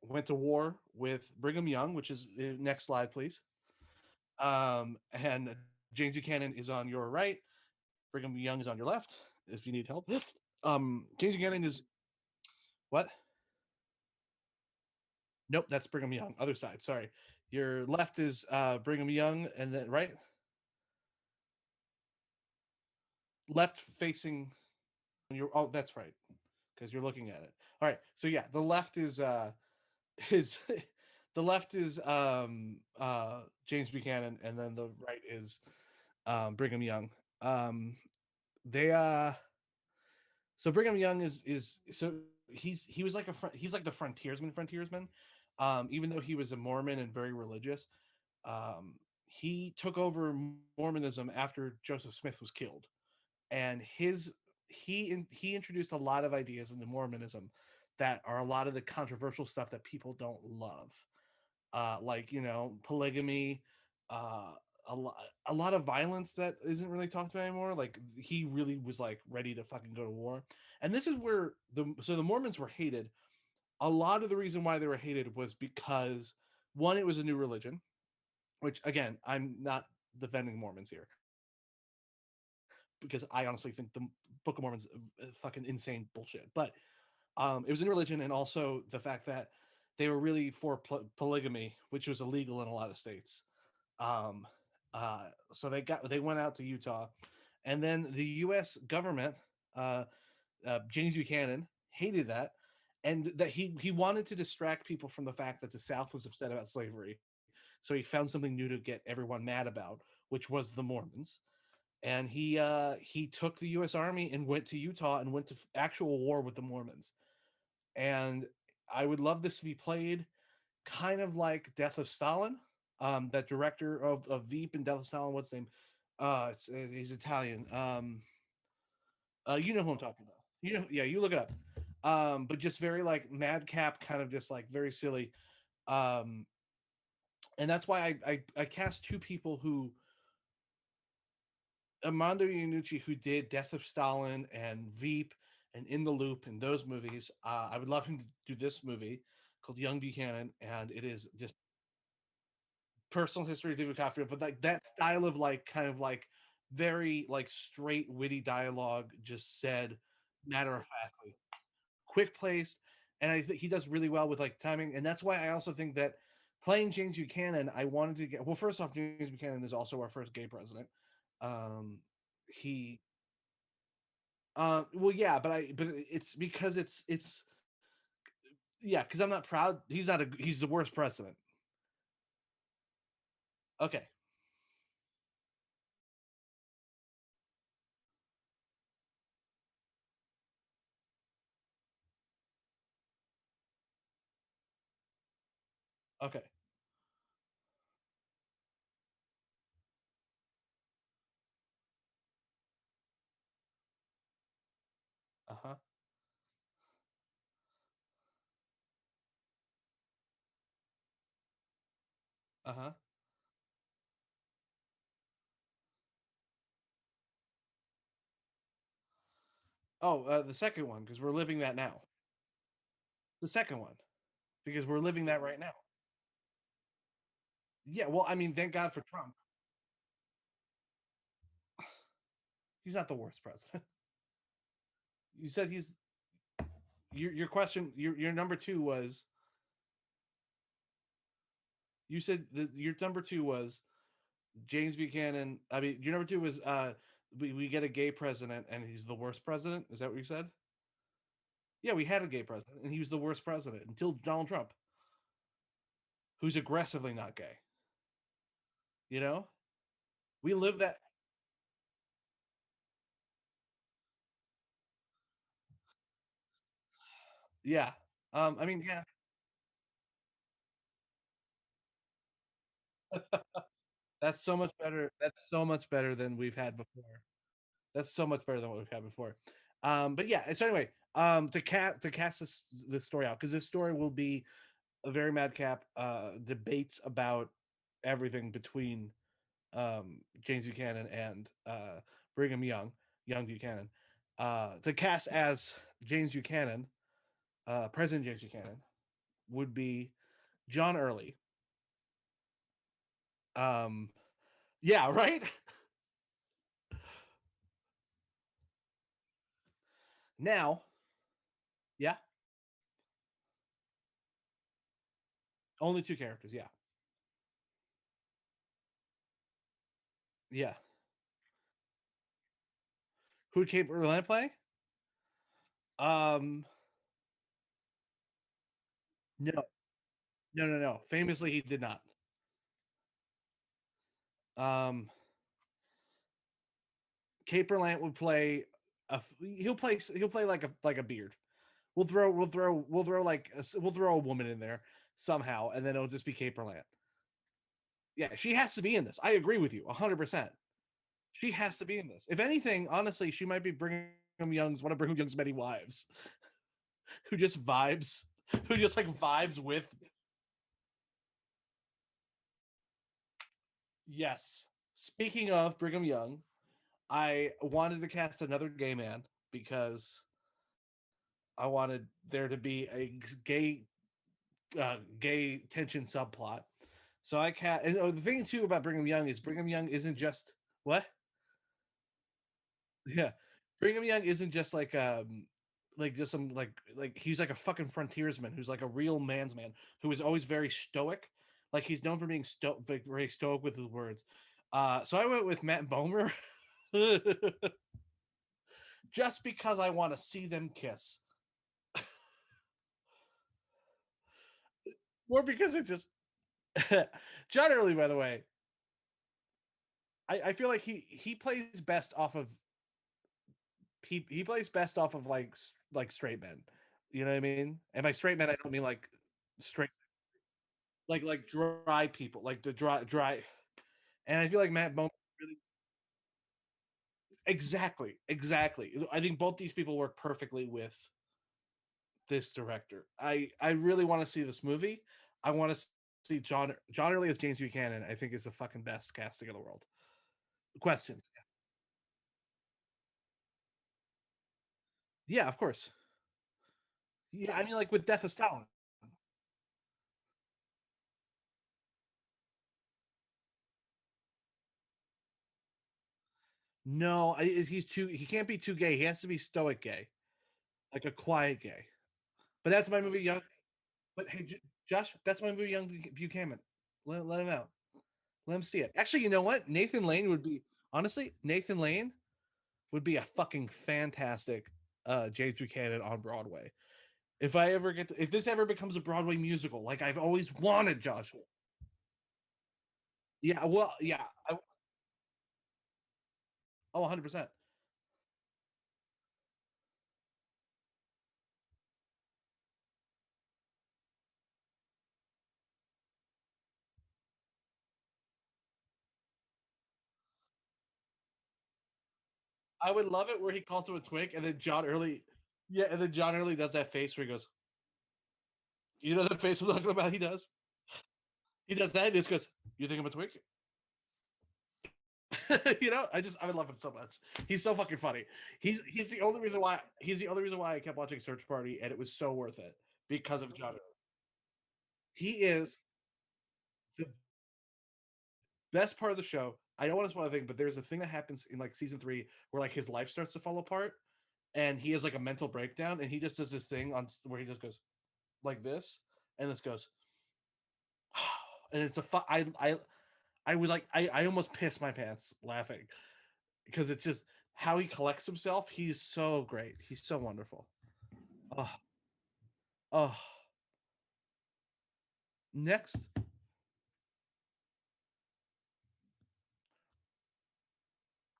Speaker 1: went to war with Brigham Young, which is next slide, please. And James Buchanan is on your right. Brigham Young is on your left. If you need help, James Buchanan is what? Nope, that's Brigham Young. Other side. Sorry, your left is Brigham Young, and then right, left facing. Your oh, that's right, because you're looking at it. All right, so yeah, the left is the left is James Buchanan, and then the right is Brigham Young. They so Brigham Young is so he was like he's like the frontiersman. Even though he was a Mormon and very religious, he took over Mormonism after Joseph Smith was killed, and he introduced a lot of ideas into Mormonism that are a lot of the controversial stuff that people don't love, like polygamy, uh, a lot of violence that isn't really talked about anymore. Like he really was like ready to fucking go to war, and this is where the Mormons were hated. A lot of the reason why they were hated was because one, it was a new religion, which again, I'm not defending Mormons here because I honestly think the Book of Mormon's fucking insane bullshit. But it was a new religion, and also the fact that they were really for polygamy, which was illegal in a lot of states. Um, so they went out to Utah, and then the U.S. government, James Buchanan hated that, and that he wanted to distract people from the fact that the South was upset about slavery. So he found something new to get everyone mad about, which was the Mormons. And he took the U.S. Army and went to Utah and went to actual war with the Mormons. And I would love this to be played kind of like Death of Stalin. That director of Veep and Death of Stalin, what's his name? He's Italian. You know who I'm talking about. You know, yeah, you look it up. But just very like madcap, kind of just like very silly. Um, and that's why I cast two people who Armando Iannucci, who did Death of Stalin and Veep and In the Loop and those movies. I would love him to do this movie called Young Buchanan, and it is just personal history of David Copperfield, but like that style of like kind of like very like straight witty dialogue, just said matter of factly, quick placed, and I think he does really well with like timing, and that's why I also think that playing James Buchanan, I wanted to get well. First off, James Buchanan is also our first gay president. Um, he well, yeah, but it's because it's yeah, because I'm not proud. He's not a he's the worst president. Okay, okay, uh huh, uh huh. Oh, the second one because we're living that now. The second one because we're living that right now. Yeah, well, I mean, thank God for Trump. He's not the worst president. You said he's your question. Your number two was you said that your number two was James Buchanan. I mean, your number two was we get a gay president and he's the worst president. Is that what you said? Yeah, we had a gay president and he was the worst president until Donald Trump, who's aggressively not gay. You know, we live that. Yeah. I mean, yeah, that's so much better. That's so much better than we've had before. That's so much better than what we've had before. But yeah. So anyway, to cast this story out because this story will be a very madcap debates about everything between James Buchanan and Brigham Young Buchanan. To cast as James Buchanan, President James Buchanan, would be John Early. Um, yeah, right. Now, yeah, only two characters. Yeah, yeah. Who would Cape Orlando play? Um, no, no. Famously, he did not. Um, Caperland would play he'll play like a beard. We'll throw a woman in there somehow, and then it'll just be Caperland. Yeah, she has to be in this. I agree with you 100%. She has to be in this. If anything, honestly, she might be Brigham Young's one of Brigham Young's many wives who just vibes, who just like vibes with. Yes. Speaking of Brigham Young, I wanted to cast another gay man because I wanted there to be a gay tension subplot. So I can't. And the thing too about Brigham Young is Brigham Young isn't just what? Yeah, Brigham Young isn't just like just some like he's like a fucking frontiersman who's like a real man's man who is always very stoic. Like he's known for being like, very stoic with his words. So I went with Matt Bomer just because I want to see them kiss. Or because it just John Early, by the way, I feel like he plays best off of he plays best off of like straight men. You know what I mean? And by straight men, I don't mean like straight like dry people, like the dry. And I feel like Matt Bone really exactly. I think both these people work perfectly with this director. I really want to see this movie. I want to see John Early as James Buchanan. I think is the fucking best casting in the world. Questions? Yeah, of course. Yeah, I mean, like with Death of Stalin. No, he's too. He can't be too gay. He has to be stoic gay, like a quiet gay. But that's my movie, Young. But hey, Josh, that's my movie, Young Buchanan. Let him out. Let him see it. Actually, you know what? Nathan Lane would be honestly. Nathan Lane would be a fucking fantastic James Buchanan on Broadway. If I ever get if this ever becomes a Broadway musical, like I've always wanted, Joshua. Yeah, well, yeah. Oh, 100%. I would love it where he calls him a twink, and then John Early, yeah, and then John Early does that face where he goes, "You know the face I'm talking about?" He does that, and he just goes, "You think I'm a twink?" I would love him so much. He's so fucking funny. He's the only reason why I kept watching Search Party, and it was so worth it because of John Early. He is the best part of the show. I don't want to spoil anything, but there's a thing that happens in like season 3 where like his life starts to fall apart, and he has like a mental breakdown, and he just does this thing on where he just goes like this, and this goes, and it's a I was like I almost pissed my pants laughing because it's just how he collects himself. He's so great. He's so wonderful. Oh, oh. Next,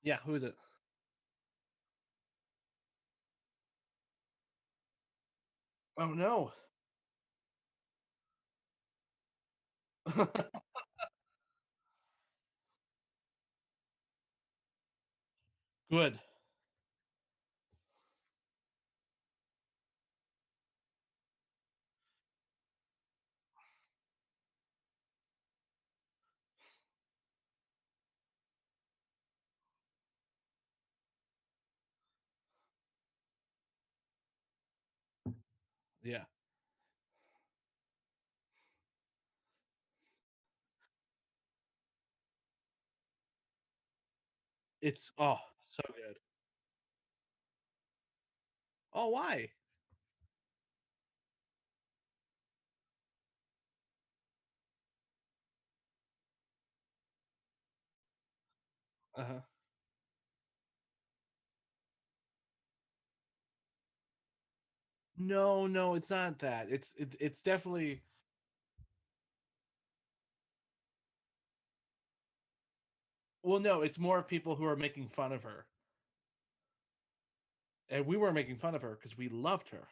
Speaker 1: yeah, who is it? Oh no. Good. Yeah, it's so good. Oh, why? Uh-huh. No, no, it's not that. It's definitely well, no, it's more people who are making fun of her, and we were making fun of her because we loved her.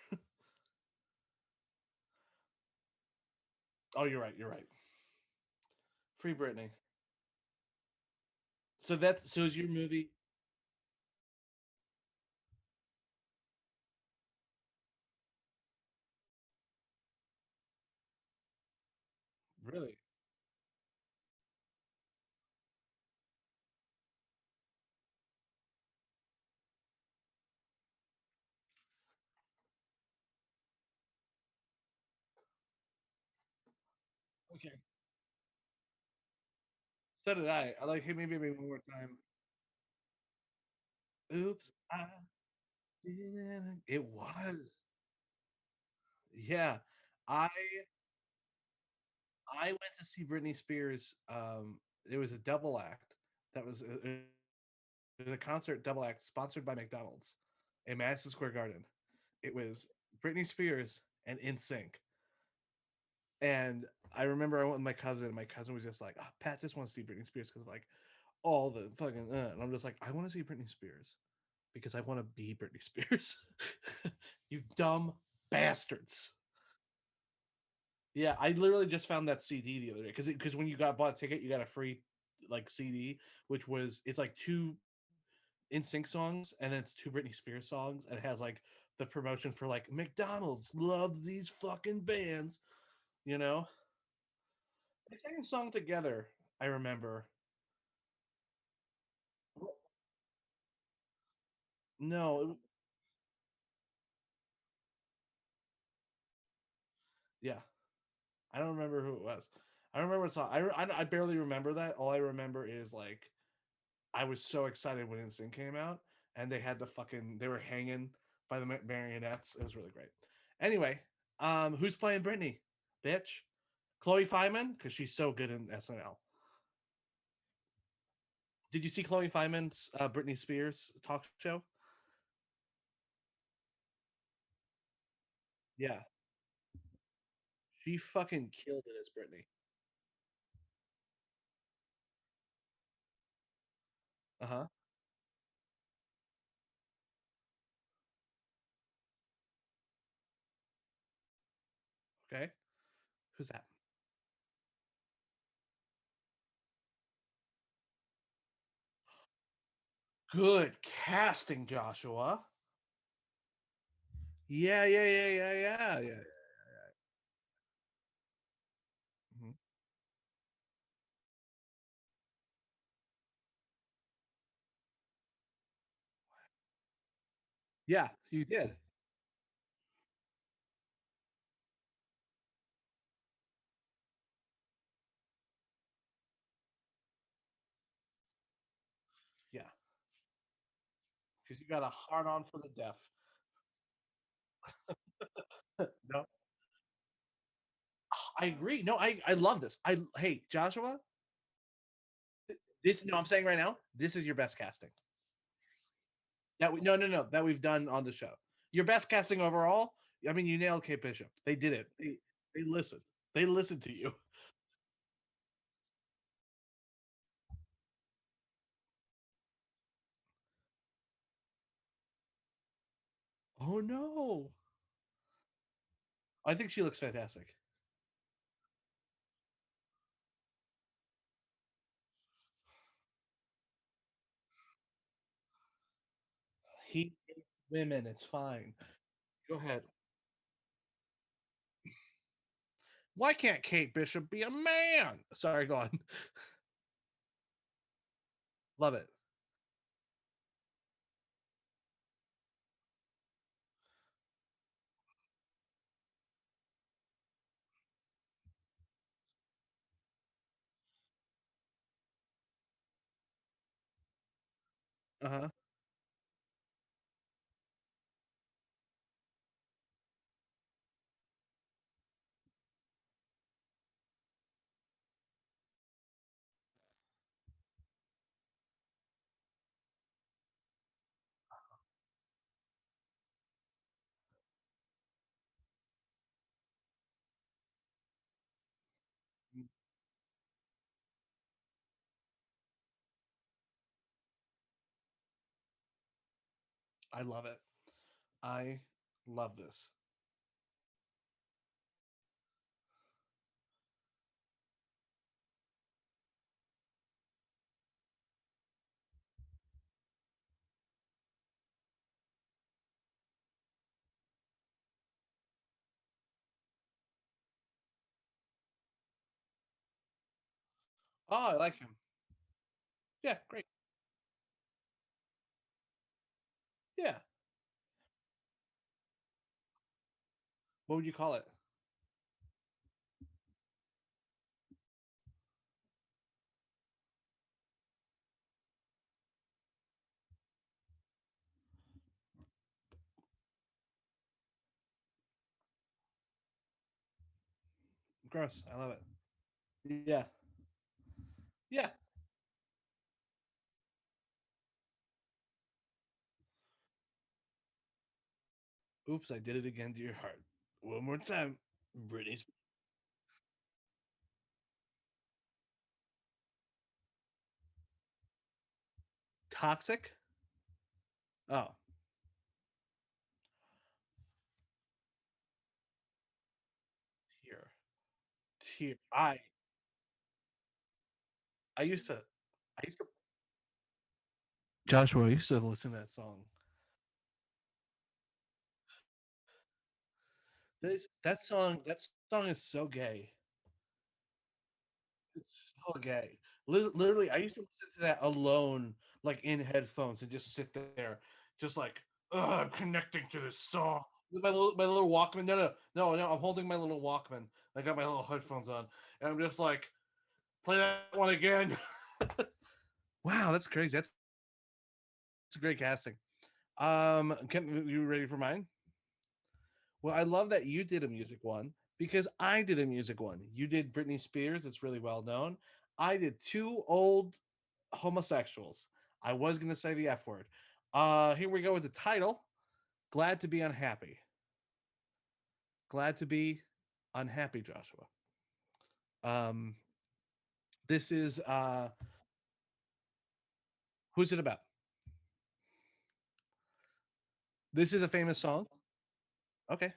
Speaker 1: Oh, you're right. You're right. Free Britney. So is your movie really? Okay. So did I. I like hit me baby one more time. Oops, I didn't. It was. Yeah. I I went to see Britney Spears. It was a double act. That was it was a concert double act sponsored by McDonald's in Madison Square Garden. It was Britney Spears and In Sync. And I remember I went with my cousin. And my cousin was just like, oh, Pat just wants to see Britney Spears because of like all the fucking. And I'm just like, I want to see Britney Spears because I want to be Britney Spears. You dumb bastards. Yeah, I literally just found that CD the other day because when you got bought a ticket, you got a free like CD, which was it's like two NSYNC songs and then it's two Britney Spears songs, and it has like the promotion for like McDonald's loves these fucking bands, you know. They sang a song together. I remember. No, yeah, I don't remember who it was. I remember what song. I barely remember that. All I remember is like I was so excited when NSYNC came out, and they were hanging by the marionettes. It was really great. Anyway, who's playing Britney? Bitch, Chloe Fineman because she's so good in SNL. Did you see Chloe Fineman's Britney Spears talk show? Yeah, she fucking killed it as Britney. Uh huh. Okay, who's that? Good casting, Joshua. Yeah, yeah, yeah, yeah, yeah, yeah. Mhm. Yeah, you did. Yeah, because you got a hard on for the deaf. No, I agree. No, I love this. I Hey Joshua, this no, I'm saying right now, this is your best casting. No, no, no, that we've done on the show. Your best casting overall. I mean, you nailed Kate Bishop. They did it. They listened. They listened to you. Oh no, I think she looks fantastic. He hates women. It's fine. Go ahead. Why can't Kate Bishop be a man? Sorry, go on. Love it. Uh huh. I love it. I love this. Oh, I like him. Yeah, great. Yeah. What would you call it? Gross. I love it. Yeah. Yeah. Oops, I did it again to your heart. One more time. Britney. Toxic. Oh, here, here. I used to I used to Joshua. I used to listen to that song. That song is so gay. It's so gay. Literally, I used to listen to that alone, like in headphones, and just sit there, just like, ugh, I'm connecting to this song with my little Walkman. No. I'm holding my little Walkman. I got my little headphones on, and I'm just like, play that one again. Wow, that's crazy. That's a great casting. Can you ready for mine? Well, I love that you did a music one because I did a music one. You did Britney Spears, it's really well known. I did two old homosexuals. I was going to say the F word. Here we go with the title. Glad to be unhappy. Glad to be unhappy, Joshua. Um, this is who's it about? This is a famous song. Okay.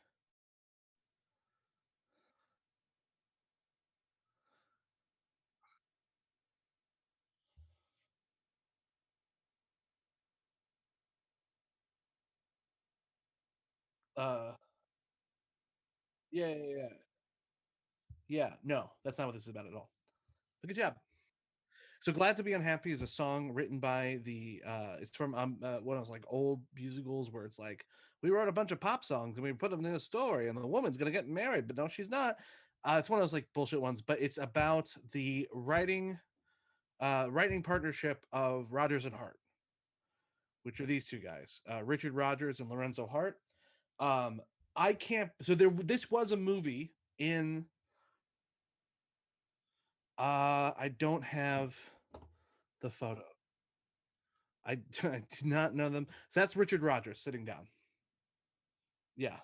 Speaker 1: Uh, yeah. Yeah, no, that's not what this is about at all. But good job. So Glad to Be Unhappy is a song written by the it's from one of those like old musicals where it's like we wrote a bunch of pop songs and we put them in a story and the woman's gonna get married, but no, she's not. It's one of those like bullshit ones, but it's about the writing partnership of Rogers and Hart, which are these two guys, Richard Rogers and Lorenzo Hart. Um, I can't. So there, this was a movie in. I don't have the photo. I do not know them. So that's Richard Rogers sitting down. Yeah.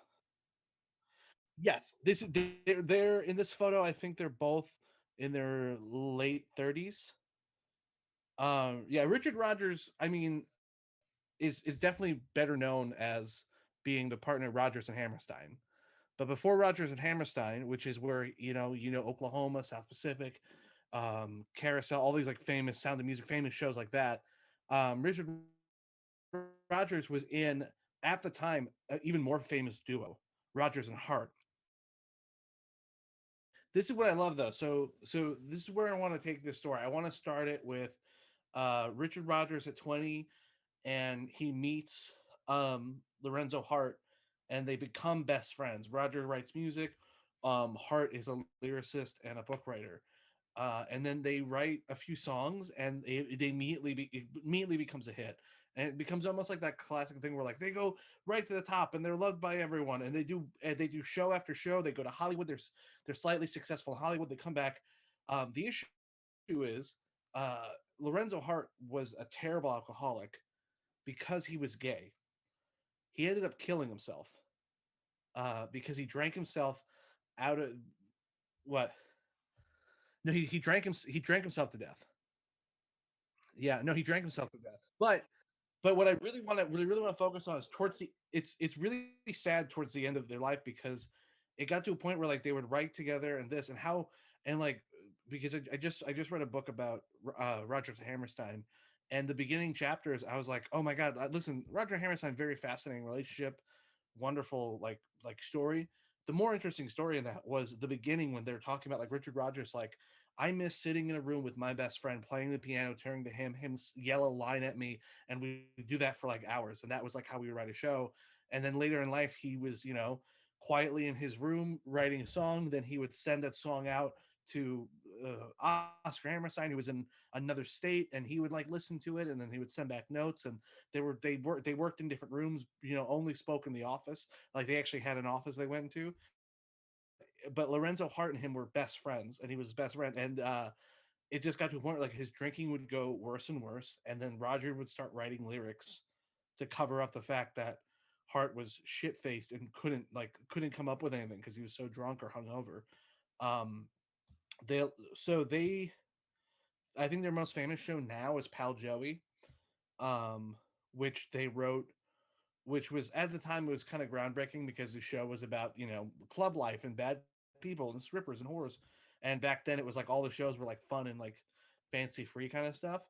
Speaker 1: Yes. This is they're in this photo. I think they're both in their late 30s. Yeah, Richard Rogers, I mean, is definitely better known as being the partner of Rogers and Hammerstein. But before Rogers and Hammerstein, which is where Oklahoma, South Pacific, Carousel, all these like famous Sound of Music, famous shows like that. Richard Rogers was in at the time an even more famous duo, Rogers and Hart. This is what I love though. So this is where I want to take this story. I want to start it with Richard Rogers at 20 and he meets Lorenzo Hart and they become best friends. Roger writes music. Hart is a lyricist and a book writer. And then they write a few songs and it immediately becomes a hit, and it becomes almost like that classic thing where like they go right to the top and they're loved by everyone, and they do show after show. They go to Hollywood. They're slightly successful in Hollywood. They come back. The issue is uh, Lorenzo Hart was a terrible alcoholic because he was gay. He ended up killing himself because he drank himself out of what? No, he drank himself to death. Yeah, no, he drank himself to death. But what I really want to focus on is towards the it's really sad towards the end of their life because it got to a point where like they would write together and this and how and like because I just read a book about Roger Hammerstein, and the beginning chapters I was like, oh my god, listen, Roger Hammerstein, very fascinating relationship, wonderful like story. The more interesting story in that was the beginning when they're talking about like Richard Rogers, like I miss sitting in a room with my best friend playing the piano, turning to him yell a line at me, and we do that for like hours. And that was like how we would write a show. And then later in life, he was, quietly in his room writing a song. Then he would send that song out to Oscar Hammerstein, who was in another state, and he would like listen to it, and then he would send back notes. And they worked in different rooms, only spoke in the office. Like they actually had an office they went into. But Lorenzo Hart and him were best friends, and he was his best friend. And it just got to a point where like his drinking would go worse and worse, and then Roger would start writing lyrics to cover up the fact that Hart was shit faced and couldn't come up with anything because he was so drunk or hungover. Um, they I think their most famous show now is Pal Joey. um, which they wrote, which was at the time it was kind of groundbreaking because the show was about club life and bad people and strippers and whores, and back then it was like all the shows were like fun and like fancy free kind of stuff.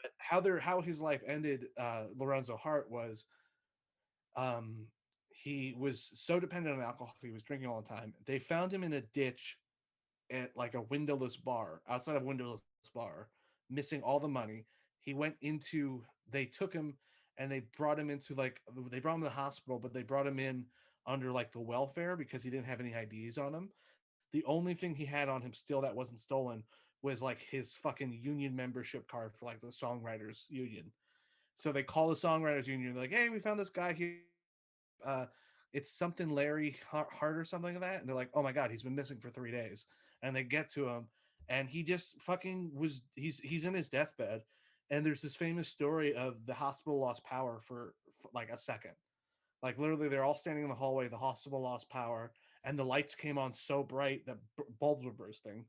Speaker 1: But how his life ended, Lorenzo Hart was um, he was so dependent on alcohol, he was drinking all the time. They found him in a ditch at like a windowless bar, outside of a windowless bar, missing all the money. He went into they took him and they brought him to the hospital, but they brought him in under like the welfare because he didn't have any IDs on him. The only thing he had on him still that wasn't stolen was like his fucking union membership card for like the songwriters union. So they call the songwriters union. They're like, "Hey, we found this guy here. It's something Larry Hart or something like that." And they're like, "Oh my god, he's been missing for 3 days." And they get to him, and he just fucking was. He's in his deathbed, and there's this famous story of the hospital lost power for like a second. Like literally, they're all standing in the hallway. The hospital lost power, and the lights came on so bright that bulbs were bursting.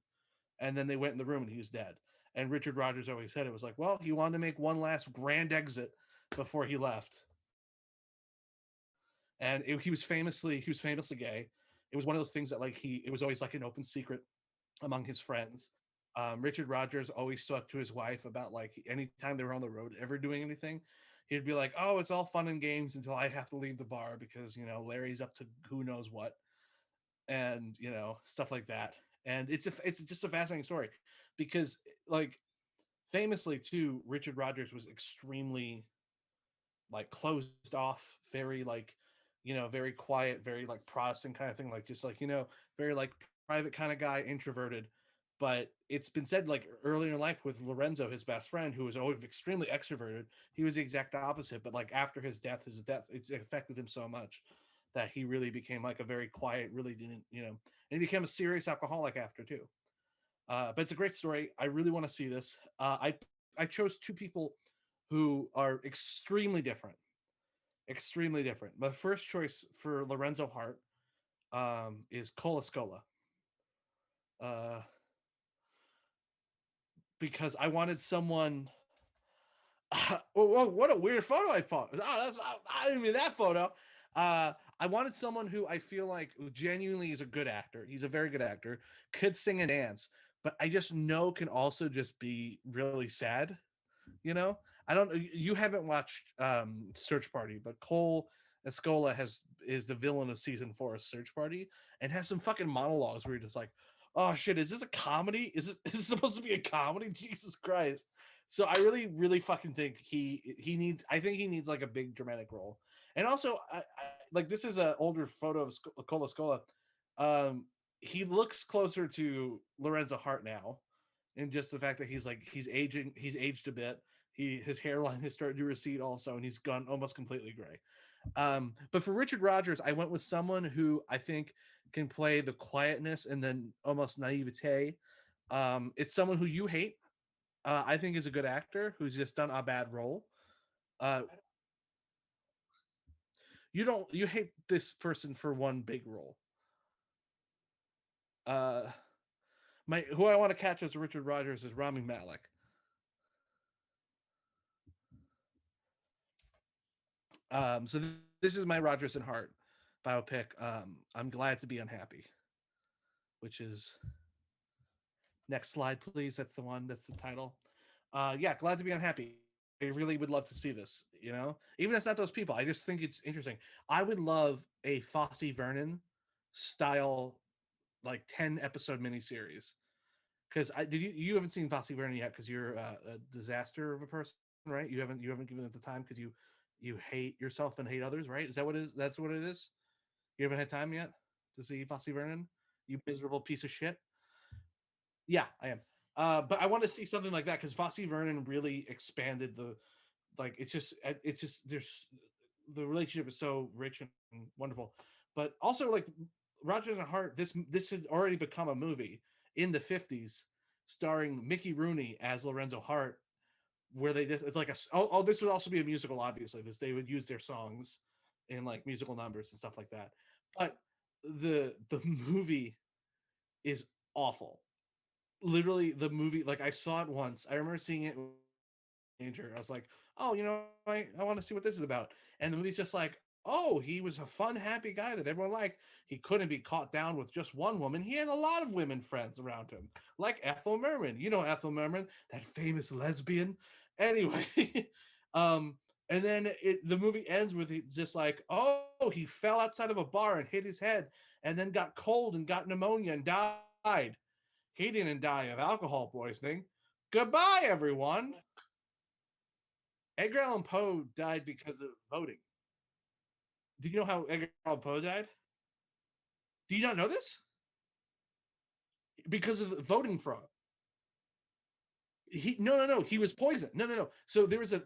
Speaker 1: And then they went in the room, and he was dead. And Richard Rodgers always said it was like, well, he wanted to make one last grand exit before he left, and he was famously gay. It was one of those things that like it was always like an open secret among his friends. Richard Rodgers always stuck to his wife about like anytime they were on the road ever doing anything, he'd be like, "Oh, it's all fun and games until I have to leave the bar because Larry's up to who knows what," and stuff like that. And it's just a fascinating story because like famously too, Richard Rodgers was extremely like closed off, very like very quiet, very like Protestant kind of thing, like just like very like private kind of guy, introverted. But it's been said like earlier in life with Lorenzo, his best friend, who was always extremely extroverted, he was the exact opposite. But like after his death, it affected him so much that he really became like a very quiet, really didn't, and he became a serious alcoholic after too. But it's a great story. I really want to see this. I chose two people who are extremely different. My first choice for Lorenzo Hart is Cola Scola, uh, because I wanted someone. Whoa, what a weird photo I put. I didn't mean that photo. I wanted someone who I feel like genuinely is a good actor. He's a very good actor, could sing and dance, but I just know can also just be really sad. You know, I don't. You haven't watched Search Party, but Cole Escola is the villain of season 4 of Search Party, and has some fucking monologues where you're just like, "Oh shit, is this a comedy? Is it supposed to be a comedy? Jesus Christ!" So I really fucking think he needs. I think he needs like a big dramatic role, and also like this is an older photo of Cole Escola. Um, he looks closer to Lorenzo Hart now, and just the fact that he's aged a bit. His hairline has started to recede also, and he's gone almost completely gray. But for Richard Rodgers, I went with someone who I think can play the quietness and then almost naivete. It's someone who you hate. I think is a good actor who's just done a bad role. Uh, you hate this person for one big role. Uh, my who I want to catch as Richard Rodgers is Rami Malek. So this is my Rogers and Hart biopic. I'm glad to be unhappy, which is next slide, please. That's the one. That's the title. Yeah, glad to be unhappy. I really would love to see this. Even if it's not those people, I just think it's interesting. I would love a Fosse Vernon style, like 10-episode miniseries. Because I did you haven't seen Fosse Vernon yet because you're a disaster of a person, right? You haven't given it the time because you hate yourself and hate others, right? Is that what it is? That's what it is. You haven't had time yet to see Fosse Vernon, you miserable piece of shit. Yeah, I am. But I want to see something like that because Fosse Vernon really expanded the like. It's just there's the relationship is so rich and wonderful, but also like Rogers and Hart. This had already become a movie in the '50s, starring Mickey Rooney as Lorenzo Hart, where they just it's like this would also be a musical, obviously, because they would use their songs in like musical numbers and stuff like that. But the movie is awful. Literally, the movie, like I saw it once. I remember seeing it teenager. I was like, oh, I want to see what this is about. And the movie's just like, oh, he was a fun, happy guy that everyone liked. He couldn't be caught down with just one woman. He had a lot of women friends around him, like Ethel Merman. You know Ethel Merman, that famous lesbian. Anyway, um, and then the movie ends with just like, oh, he fell outside of a bar and hit his head, and then got cold and got pneumonia and died. He didn't die of alcohol poisoning. Goodbye, everyone. Edgar Allan Poe died because of voting. Do you know how Edgar Allan Poe died? Do you not know this? Because of voting fraud. No. He was poisoned. No. So there was a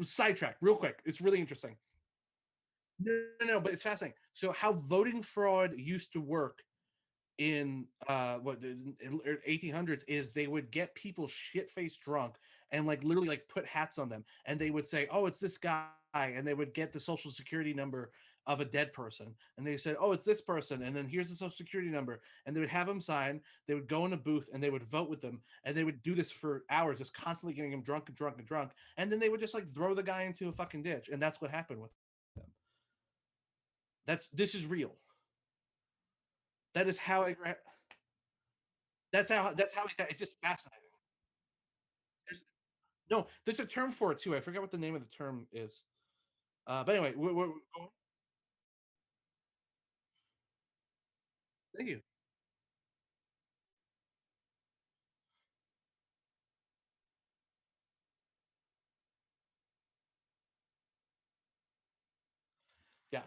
Speaker 1: sidetrack, real quick. It's really interesting. No. But it's fascinating. So how voting fraud used to work in what the 1800s is they would get people shit faced drunk and like literally like put hats on them and they would say, oh, it's this guy, and they would get the social security number of a dead person and they said, oh, it's this person, and then here's the social security number, and they would have them sign. They would go in a booth and they would vote with them, and they would do this for hours, just constantly getting him drunk and drunk and drunk, and then they would just like throw the guy into a fucking ditch, and that's what happened with them. This is real. That is how it, that's how it's just fascinating. There's, no, there's a term for it too. I forget what the name of the term is. But anyway, thank you. Yeah,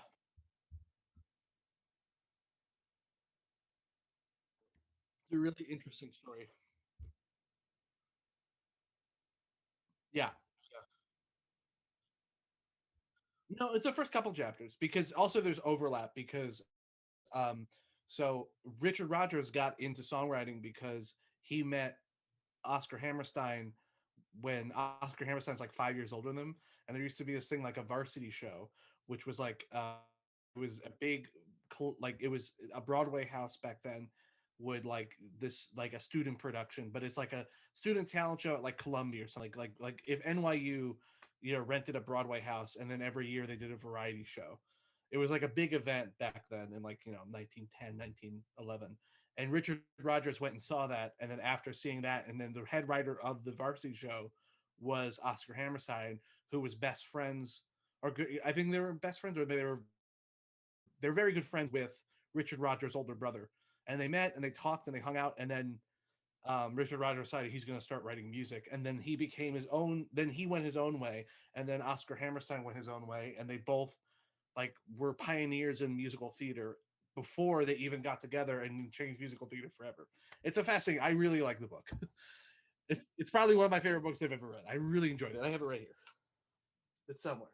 Speaker 1: it's a really interesting story. Yeah. No, it's the first couple chapters because also there's overlap because um so Richard Rodgers got into songwriting because he met Oscar Hammerstein when Oscar Hammerstein's like 5 years older than him, and there used to be this thing like a varsity show, which was like it was a big like it was a Broadway house back then would like this like a student production, but it's like a student talent show at like Columbia or something like if NYU rented a Broadway house and then every year they did a variety show. It was like a big event back then in like 1910 1911, and Richard Rodgers went and saw that, and then after seeing that, and then the head writer of the varsity show was Oscar Hammerstein, who was best friends, or I think they were best friends, or they're very good friends with Richard Rodgers' older brother, and they met and they talked and they hung out, and then Richard Rodgers decided he's going to start writing music, and then he became his own. Then he went his own way, and then Oscar Hammerstein went his own way, and they both like were pioneers in musical theater before they even got together and changed musical theater forever. It's a fascinating. I really like the book. It's probably one of my favorite books I've ever read. I really enjoyed it. I have it right here. It's somewhere.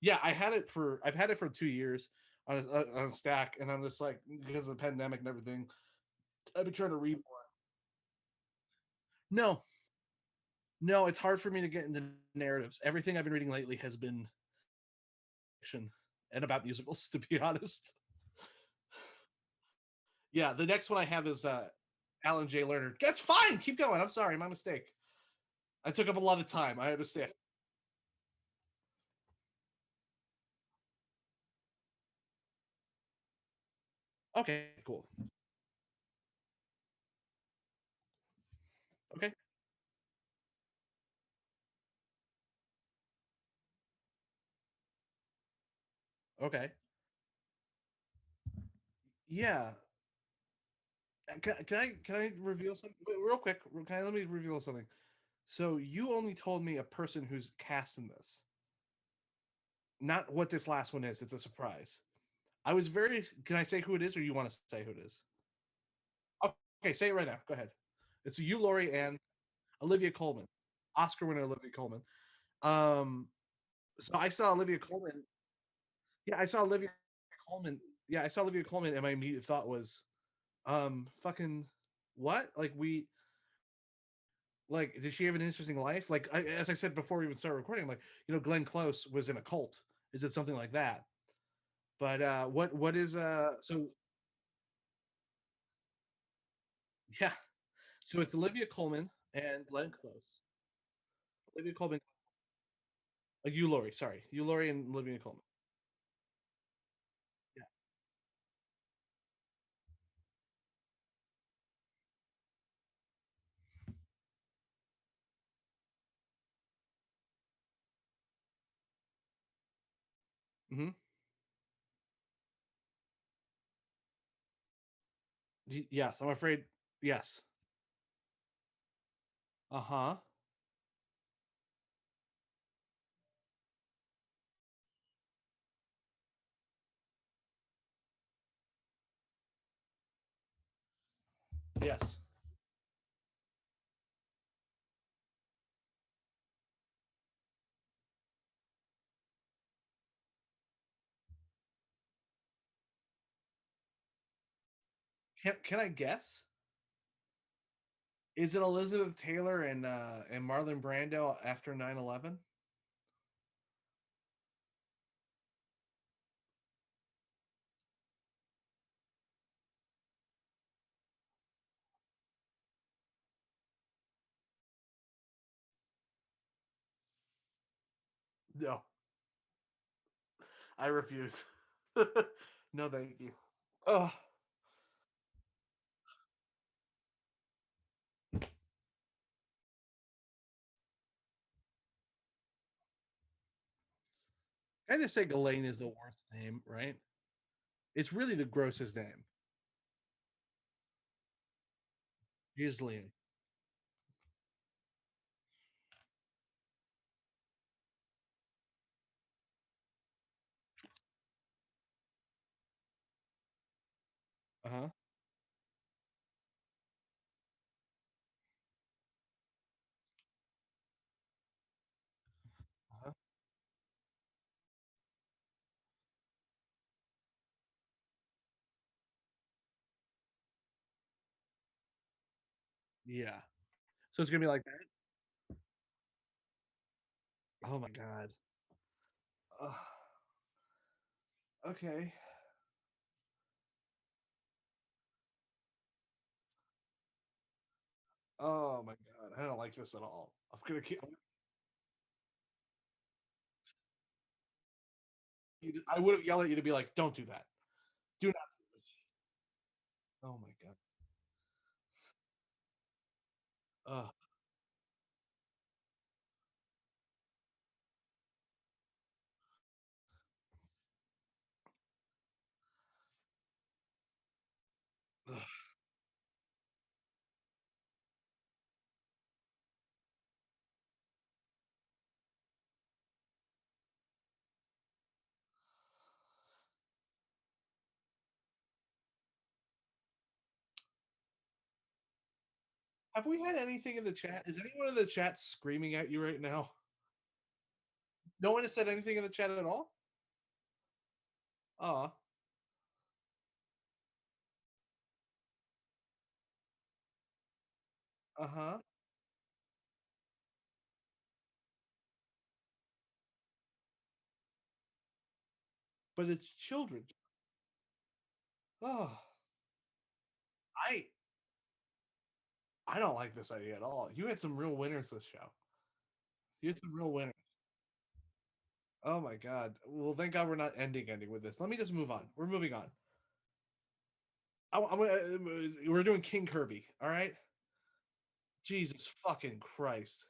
Speaker 1: Yeah, I've had it for 2 years on a stack, and I'm just like because of the pandemic and everything, I've been trying to read more. No, no, it's hard for me to get into narratives. Everything I've been reading lately has been fiction and about musicals, to be honest. Yeah, the next one I have is Alan J. Lerner. That's fine. Keep going. I'm sorry, my mistake. I took up a lot of time. I understand. Okay, cool. Okay, okay. Yeah. Can I reveal something? Wait, real quick? Let me reveal something. So you only told me a person who's cast in this, not what this last one is. It's a surprise. I was very. Can I say who it is, or you want to say who it is? Okay, say it right now. Go ahead. It's you, Laurie, and Olivia Colman, Oscar winner Olivia Colman. Um, so I saw Olivia Colman. Yeah, I saw Olivia Colman. Yeah, I saw Olivia Colman, and my immediate thought was, fucking what? Like, did she have an interesting life? Like, as I said before we even started recording, like, Glenn Close was in a cult. Is it something like that? But what is so yeah. So it's Olivia Colman, and Glenn Close. Olivia Colman. Hugh Laurie, sorry. Hugh Laurie and Olivia Colman. Yeah. Mm-hmm. Yes, I'm afraid. Yes. Uh huh. Yes. Can I guess? Is it Elizabeth Taylor and Marlon Brando after 9/11? No, I refuse. No, thank you. Oh, I just say Ghislaine is the worst name, right? It's really the grossest name. Ghislaine. Uh huh. Uh-huh. Yeah. So it's gonna be like that. Oh my god. Ugh. Okay. Oh my god. I don't like this at all. I'm gonna keep. I would have yelled at you to be like, "Don't do that. Do not do this." Oh my god. Ugh. Ugh. Have we had anything in the chat? Is anyone in the chat screaming at you right now? No one has said anything in the chat at all. Ah. Uh huh. But it's children. Oh, I I don't like this idea at all. You had some real winners this show. You had some real winners. Oh my god. Well, thank God we're not ending with this. Let me just move on. We're moving on. We're doing King Kirby. All right. Jesus fucking Christ.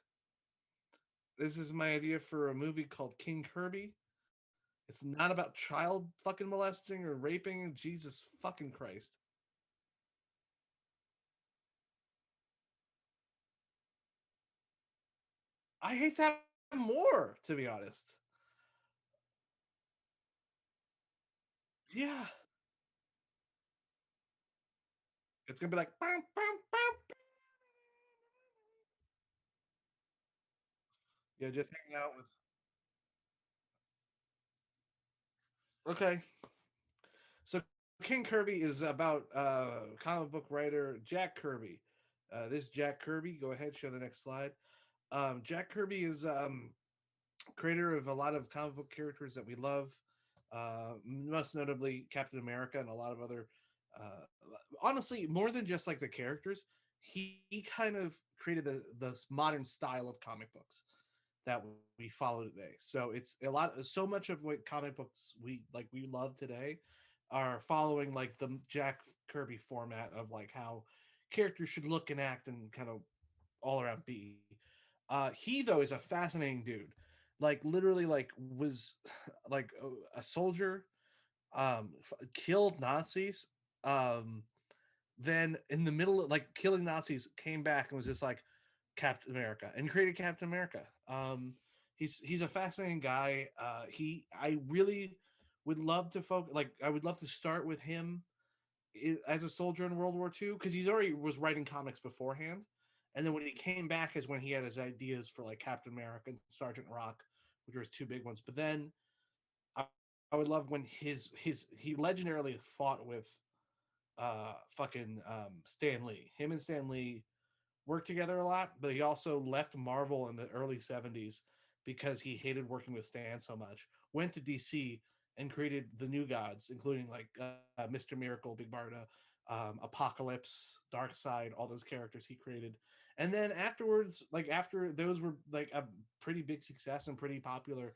Speaker 1: This is my idea for a movie called King Kirby. It's not about child fucking molesting or raping. Jesus fucking Christ. I hate that more, to be honest. Yeah. It's gonna be like, "Bum, bum, bum." Yeah, just hanging out with. Okay. So King Kirby is about comic book writer Jack Kirby. This Jack Kirby, go ahead, show the next slide. Jack Kirby is creator of a lot of comic book characters that we love, most notably Captain America and a lot of other. Uh, Honestly, more than just like the characters, he kind of created the modern style of comic books that we follow today. So it's a lot, so much of what comic books we love today are following like the Jack Kirby format of like how characters should look and act and kind of all around be. He though is a fascinating dude. Like literally, like was like a soldier, killed Nazis, um, then in the middle of like killing Nazis, came back and was just like Captain America and created Captain America. He's a fascinating guy. I really would love to focus. Like I would love to start with him as a soldier in World War II because he's already was writing comics beforehand, and then when he came back is when he had his ideas for like Captain America and Sergeant Rock, which were his two big ones. But then I would love when his he legendarily fought with fucking Stan Lee. Him and Stan Lee worked together a lot, but he also left Marvel in the early 70s because he hated working with Stan so much. Went to DC and created the new gods, including like Mr. Miracle, Big Barda, Apocalypse, Darkseid, all those characters he created. And then afterwards, like after those were like a pretty big success and pretty popular,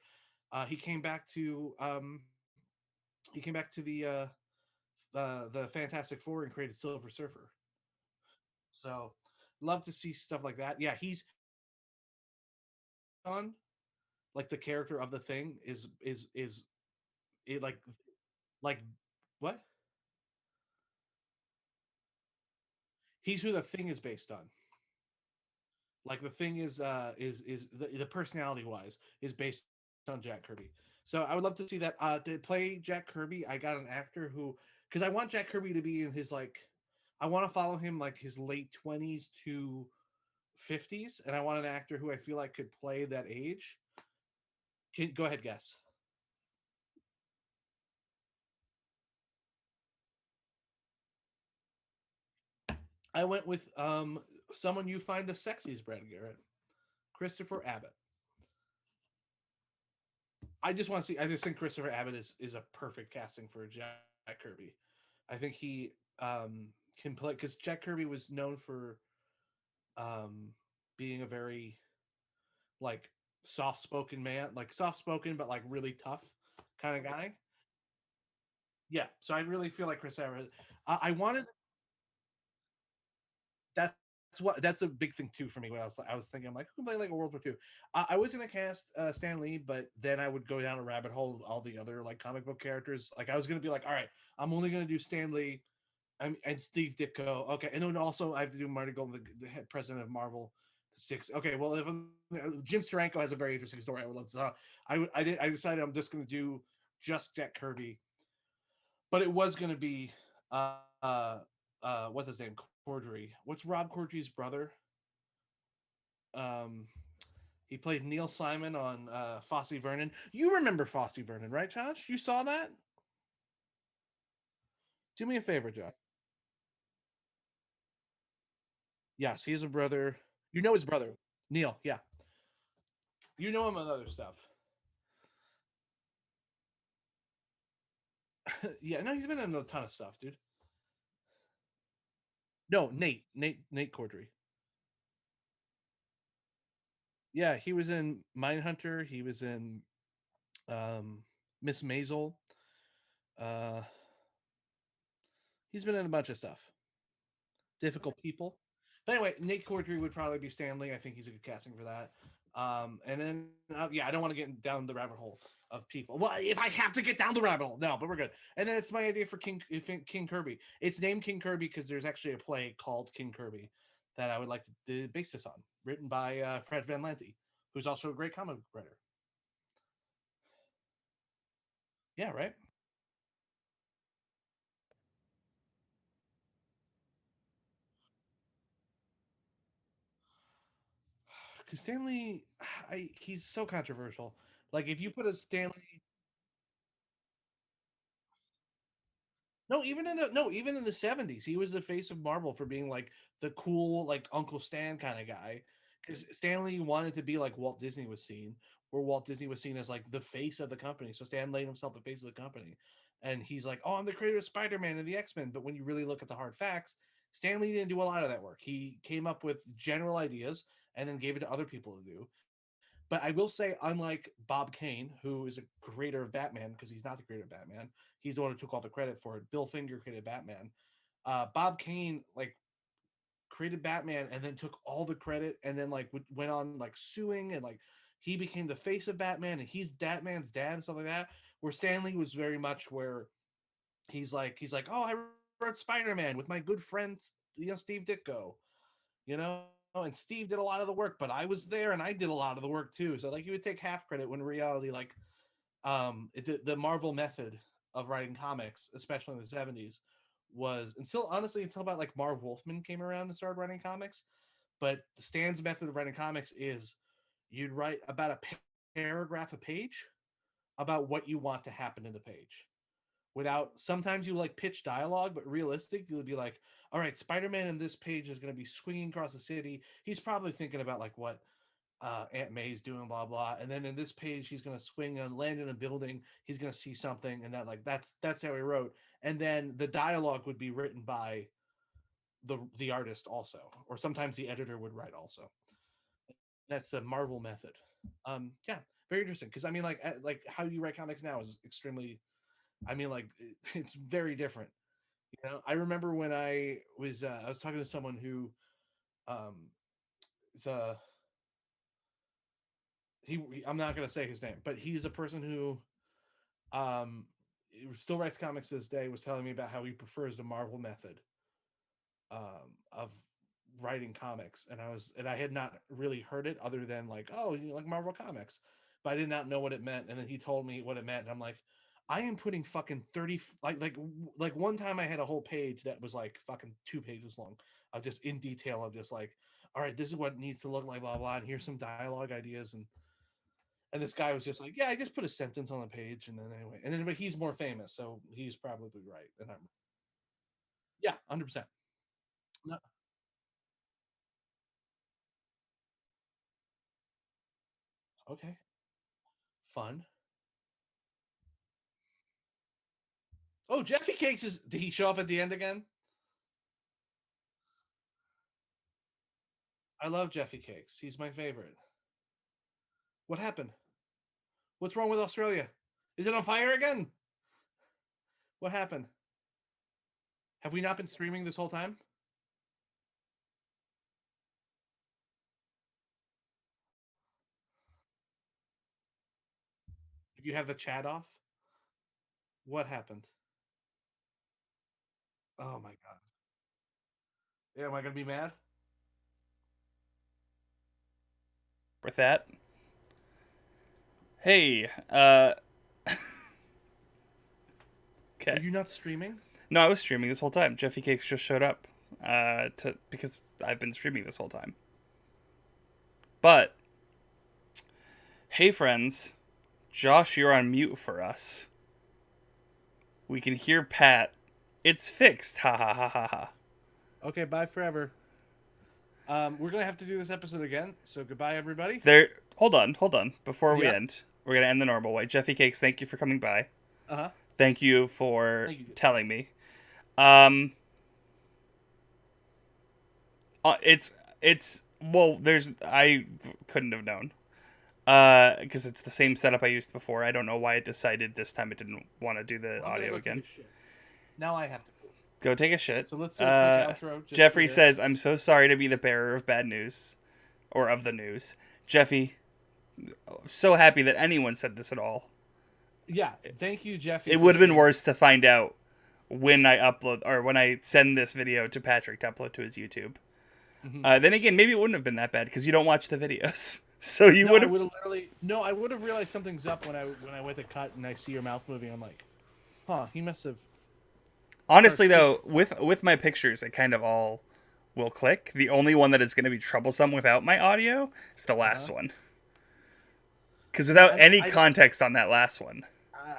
Speaker 1: he came back to he came back to the Fantastic Four and created Silver Surfer. So love to see stuff like that. Yeah, he's on like the character of the thing is it like what? He's who the thing is based on. Like the thing is the personality wise is based on Jack Kirby. So I would love to see that. To play Jack Kirby, I got an actor who because I want Jack Kirby to be in his like I want to follow him like his late 20s to 50s, and I want an actor who I feel like could play that age. Go ahead, guess. I went with someone you find as sexy as Brad Garrett, Christopher Abbott. I just want to see. I just think Christopher Abbott is a perfect casting for Jack Kirby. I think he can play because Jack Kirby was known for um, being a very like soft spoken man, like soft spoken but like really tough kind of guy. Yeah, so I really feel like Chris Abbott. I wanted that's a big thing too for me. When I was thinking, I'm like, who can play like a World War II? I was gonna cast Stan Lee, but then I would go down a rabbit hole of all the other like comic book characters. Like I was gonna be like, all right, I'm only gonna do Stan Lee and Steve Ditko. Okay, and then also I have to do Marty Gold, the head president of Marvel. Six. Okay, well, if Jim Steranko has a very interesting story, I would love to talk. I decided I'm just gonna do just Jack Kirby, but it was gonna be what's his name, Cordry. What's Rob Cordry's brother? Um, he played Neil Simon on Fosse Vernon. You remember Fosse Vernon, right, Josh? You saw that? Do me a favor, Josh. Yes, he has a brother. You know his brother, Neil. Yeah, you know him on other stuff. Yeah, no, he's been in a ton of stuff, dude. No, Nate Cordry. Yeah, he was in Mindhunter. He was in Miss Maisel. Uh, he's been in a bunch of stuff. Difficult people. But anyway, Nate Cordry would probably be Stanley. I think he's a good casting for that. And then yeah, I don't want to get down the rabbit hole of people. Well, if I have to get down the rabbit hole, no, but we're good. And then it's my idea for King Kirby. It's named King Kirby because there's actually a play called King Kirby that I would like to base this on, written by Fred Van Lente, who's also a great comic book writer. Yeah, right. Because Stanley, he's so controversial. Like if you put a Stanley even in the 70s, he was the face of Marvel for being like the cool like Uncle Stan kind of guy. Because Stanley wanted to be like Walt Disney was seen, where Walt Disney was seen as like the face of the company. So Stan made himself the face of the company. And he's like, oh, I'm the creator of Spider-Man and the X-Men. But when you really look at the hard facts, Stan Lee didn't do a lot of that work. He came up with general ideas and then gave it to other people to do. But I will say, unlike Bob Kane, who is a creator of Batman, because he's not the creator of Batman, he's the one who took all the credit for it. Bill Finger created Batman. Bob Kane like created Batman and then took all the credit and then like went on like suing and like he became the face of Batman and he's Batman's dad and stuff like that. Where Stanley was very much where he's like, oh, I wrote Spider-Man with my good friend, Steve Ditko, and Steve did a lot of the work, but I was there and I did a lot of the work too. So like he would take half credit when in reality, like the Marvel method of writing comics, especially in the 70s, was until honestly until about like Marv Wolfman came around and started writing comics. But the Stan's method of writing comics is you'd write about a paragraph a page about what you want to happen in the page without sometimes you like pitch dialogue, but realistic, you'll be like, all right, Spider-Man in this page is going to be swinging across the city. He's probably thinking about like what Aunt May's doing, blah blah. And then in this page, he's going to swing and land in a building. He's going to see something, and that's how he wrote. And then the dialogue would be written by the artist also, or sometimes the editor would write also. That's the Marvel method. Yeah, very interesting. Because I mean, like how you write comics now is extremely. I mean, like it's very different. I remember when I was talking to someone who um is I'm not gonna say his name, but he's a person who um still writes comics to this day. Was telling me about how he prefers the Marvel method of writing comics, and I had not really heard it other than like, oh, you like Marvel comics, but I did not know what it meant. And then he told me what it meant, and I'm like, I am putting fucking 30 like one time I had a whole page that was like fucking 2 pages long of just in detail of just like, all right, this is what it needs to look like, blah blah, and here's some dialogue ideas, and this guy was just like, yeah, I just put a sentence on the page, and then anyway, and then but he's more famous, so he's probably right, and I'm yeah, 100%. Okay, fun. Oh, Jeffy Cakes is. Did he show up at the end again? I love Jeffy Cakes. He's my favorite. What happened? What's wrong with Australia? Is it on fire again? What happened? Have we not been streaming this whole time? Did you have the chat off? What happened? Oh my god. Yeah, am I gonna be mad?
Speaker 2: With that, hey,
Speaker 1: Are
Speaker 2: okay.
Speaker 1: you not streaming?
Speaker 2: No, I was streaming this whole time. Jeffy Cakes just showed up, because I've been streaming this whole time. But hey, friends, Josh, you're on mute for us. We can hear Pat. It's fixed. Ha ha ha ha ha.
Speaker 1: Okay, bye forever. We're gonna have to do this episode again. So goodbye, everybody.
Speaker 2: There. Hold on. Before we
Speaker 1: Yeah.
Speaker 2: end, we're gonna end the normal way. Jeffy Cakes, thank you for coming by.
Speaker 1: Uh huh.
Speaker 2: Thank you for
Speaker 1: Thank you.
Speaker 2: telling me. Um, it's well. There's I couldn't have known. Because it's the same setup I used before. I don't know why it decided this time it didn't want to do the
Speaker 1: I'm gonna
Speaker 2: audio
Speaker 1: go take
Speaker 2: again.
Speaker 1: a shit. Now I have to.
Speaker 2: Go take a shit.
Speaker 1: So let's do a quick outro. Just for
Speaker 2: Jeffrey
Speaker 1: this.
Speaker 2: says, "I'm so sorry to be the bearer of bad news, or of the news." Jeffy, so happy that anyone said this at all.
Speaker 1: Yeah. Thank you, Jeffy.
Speaker 2: It
Speaker 1: for
Speaker 2: would have been
Speaker 1: sharing.
Speaker 2: worse to find out when I upload or when I send this video to Patrick to upload to his YouTube.
Speaker 1: Mhm.
Speaker 2: Then again, maybe it wouldn't have been that bad because you don't watch the videos, so you
Speaker 1: No,
Speaker 2: would
Speaker 1: I
Speaker 2: have.
Speaker 1: would have literally. No, I would have realized something's up when I went to cut and I see your mouth moving. I'm like, huh, he must have.
Speaker 2: Honestly, though, with my pictures, it kind of all will click. The only one that is going to be troublesome without my audio is the
Speaker 1: Uh
Speaker 2: last
Speaker 1: huh.
Speaker 2: one. Because
Speaker 1: Yeah,
Speaker 2: without
Speaker 1: and
Speaker 2: any context on that last one,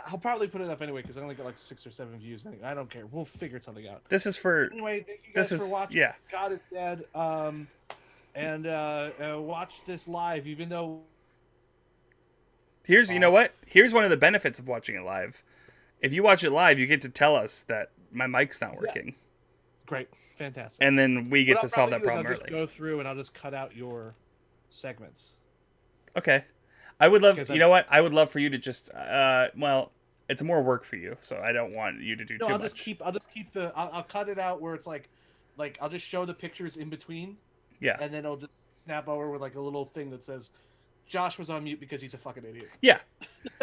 Speaker 1: I'll probably put it up anyway because I only got like 6 or 7 views. Anyway. I don't care. We'll figure something out.
Speaker 2: this is for.
Speaker 1: Anyway, thank you
Speaker 2: This
Speaker 1: guys for
Speaker 2: is
Speaker 1: watching.
Speaker 2: yeah.
Speaker 1: God is dead. And watch this live, even though.
Speaker 2: Here's you know what? Here's one of the benefits of watching it live. If you watch it live, you get to tell us that my mic's not
Speaker 1: Yeah,
Speaker 2: working.
Speaker 1: great. fantastic.
Speaker 2: and then we
Speaker 1: What
Speaker 2: get
Speaker 1: I'll
Speaker 2: to solve
Speaker 1: probably
Speaker 2: that
Speaker 1: do is
Speaker 2: problem
Speaker 1: I'll just
Speaker 2: early.
Speaker 1: go through and I'll just cut out your segments.
Speaker 2: Okay. I would love,
Speaker 1: Because
Speaker 2: you know what? I would love for you to just, well, it's more work for you, so I don't want you to do
Speaker 1: no,
Speaker 2: too
Speaker 1: I'll
Speaker 2: much.
Speaker 1: just keep the. I'll cut it out where it's like I'll just show the pictures in between,
Speaker 2: Yeah.
Speaker 1: and then it'll just snap over with like a little thing that says, "Josh was on mute because he's a fucking idiot."
Speaker 2: Yeah.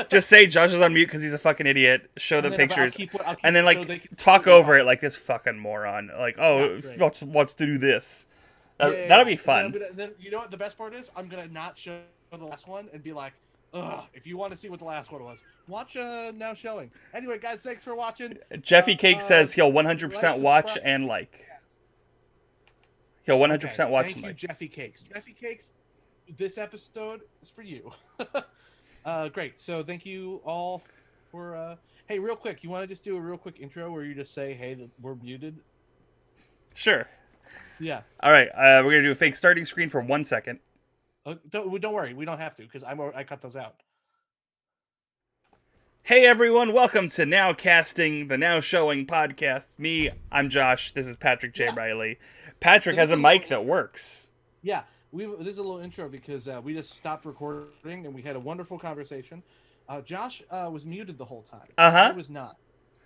Speaker 2: Just say Josh is on mute because he's a fucking idiot. Show
Speaker 1: And
Speaker 2: the
Speaker 1: then
Speaker 2: pictures,
Speaker 1: I'll keep
Speaker 2: and then
Speaker 1: so
Speaker 2: like
Speaker 1: they can
Speaker 2: talk
Speaker 1: see what
Speaker 2: over
Speaker 1: I'm-
Speaker 2: it like this fucking moron. Like,
Speaker 1: Yeah,
Speaker 2: oh,
Speaker 1: great.
Speaker 2: wants to do this.
Speaker 1: Yeah.
Speaker 2: That'll be
Speaker 1: And
Speaker 2: fun.
Speaker 1: then you know what the best part is? I'm gonna not show the last one and be like, ugh, if you want to see what the last one was, watch now showing. Anyway, guys, thanks for watching.
Speaker 2: Jeffy Cake says he'll 100%
Speaker 1: like,
Speaker 2: watch
Speaker 1: subscribe.
Speaker 2: and like. He'll 100%
Speaker 1: Okay,
Speaker 2: watch
Speaker 1: thank
Speaker 2: and
Speaker 1: you,
Speaker 2: like.
Speaker 1: Jeffy Cakes. Jeffy Cakes, this episode is for you. Great. So thank you all for. Hey, real quick, you want to just do a real quick intro where you just say, "Hey, we're muted."
Speaker 2: Sure.
Speaker 1: Yeah.
Speaker 2: All right. We're gonna do a fake starting screen for 1 second.
Speaker 1: Don't worry, we don't have to because I cut those out.
Speaker 2: Hey everyone, welcome to Now Casting, the Now Showing podcast. I'm Josh. This is Patrick J.
Speaker 1: Yeah.
Speaker 2: Riley. Patrick
Speaker 1: So
Speaker 2: has
Speaker 1: this
Speaker 2: a
Speaker 1: is
Speaker 2: mic
Speaker 1: what-
Speaker 2: that works.
Speaker 1: Yeah, this is a little intro because we just stopped recording and we had a wonderful conversation. Josh was muted the whole time.
Speaker 2: Uh-huh.
Speaker 1: I was not.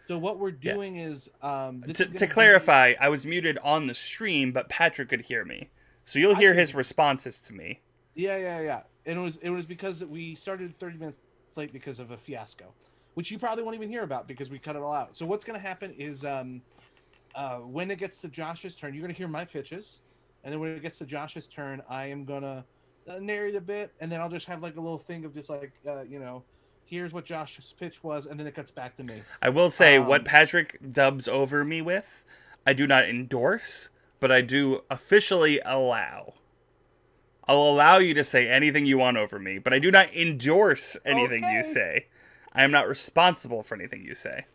Speaker 1: So what we're doing is this
Speaker 2: To
Speaker 1: is gonna
Speaker 2: clarify, I was muted on the stream, but Patrick could hear me. So you'll hear his responses to me.
Speaker 1: Yeah. And it was because we started 30 minutes late because of a fiasco, which you probably won't even hear about because we cut it all out. So what's going to happen is when it gets to Josh's turn, you're going to hear my pitches, and then when it gets to Josh's turn, I am going to narrate a bit, and then I'll just have like a little thing of just like here's what Josh's pitch was, and then it cuts back to me.
Speaker 2: I will say what Patrick dubs over me with, I do not endorse, but I do officially allow. I'll allow you to say anything you want over me, but I do not endorse anything you
Speaker 1: Okay.
Speaker 2: say. I am not responsible for anything you say.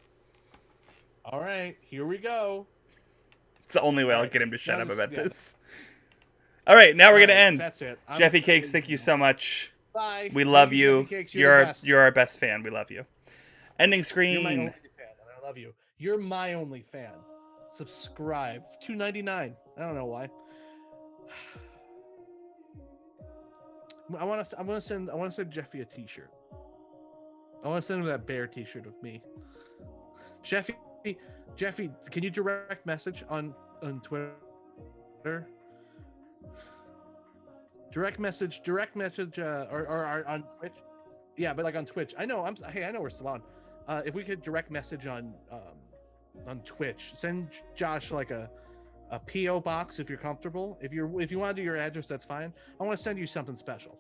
Speaker 1: All right, here we go.
Speaker 2: It's the only way I'll
Speaker 1: Alright,
Speaker 2: get him to shut
Speaker 1: now
Speaker 2: up
Speaker 1: this-
Speaker 2: about
Speaker 1: yeah.
Speaker 2: this. All right, now we're going to
Speaker 1: Alright,
Speaker 2: end.
Speaker 1: That's it.
Speaker 2: Jeffy Cakes, thank you so much.
Speaker 1: Bye.
Speaker 2: We love
Speaker 1: Thank
Speaker 2: you.
Speaker 1: Jeffy Cakes. You're the best.
Speaker 2: You're our best fan. We love you. Ending screen.
Speaker 1: You're my only fan, and I love you. You're my only fan. Subscribe. $2.99. I don't know why. I want to send Jeffy a T-shirt. I want to send him that bear T-shirt of me. Jeffy, can you direct message on Twitter? Direct message, or on Twitch. Yeah, but like on Twitch. I know. I know we're still on. If we could direct message on Twitch, send Josh like a PO box if you're comfortable. If you want to do your address, that's fine. I want to send you something special.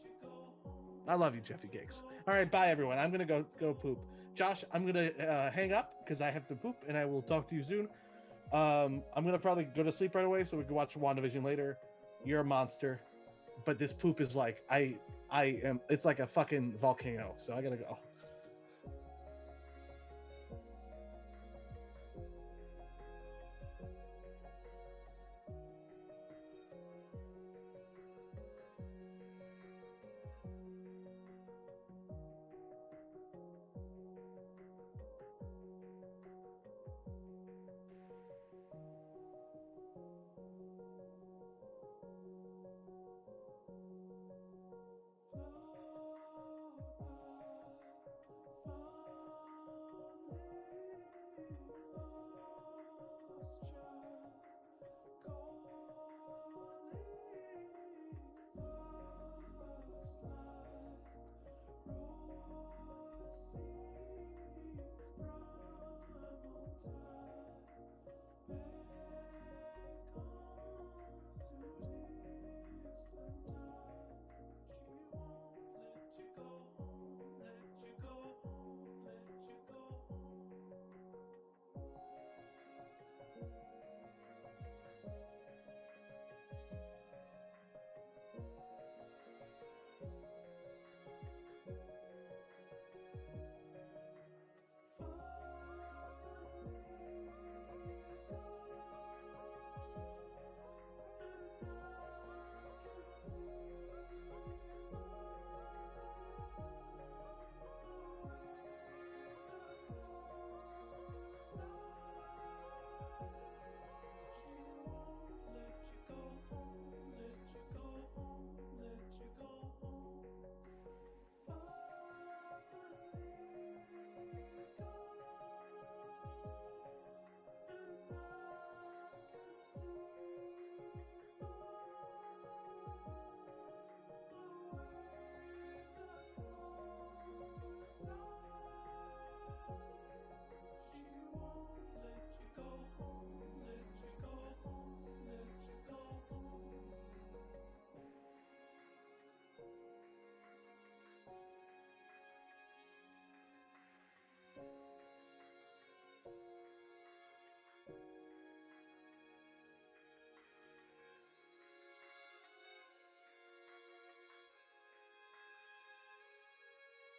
Speaker 1: I love you, Jeffy Cakes. All right, bye everyone. I'm gonna go poop. Josh, I'm gonna hang up because I have to poop, and I will talk to you soon. I'm gonna probably go to sleep right away so we can watch WandaVision later. You're a monster, but this poop is like I am. It's like a fucking volcano. So I gotta go.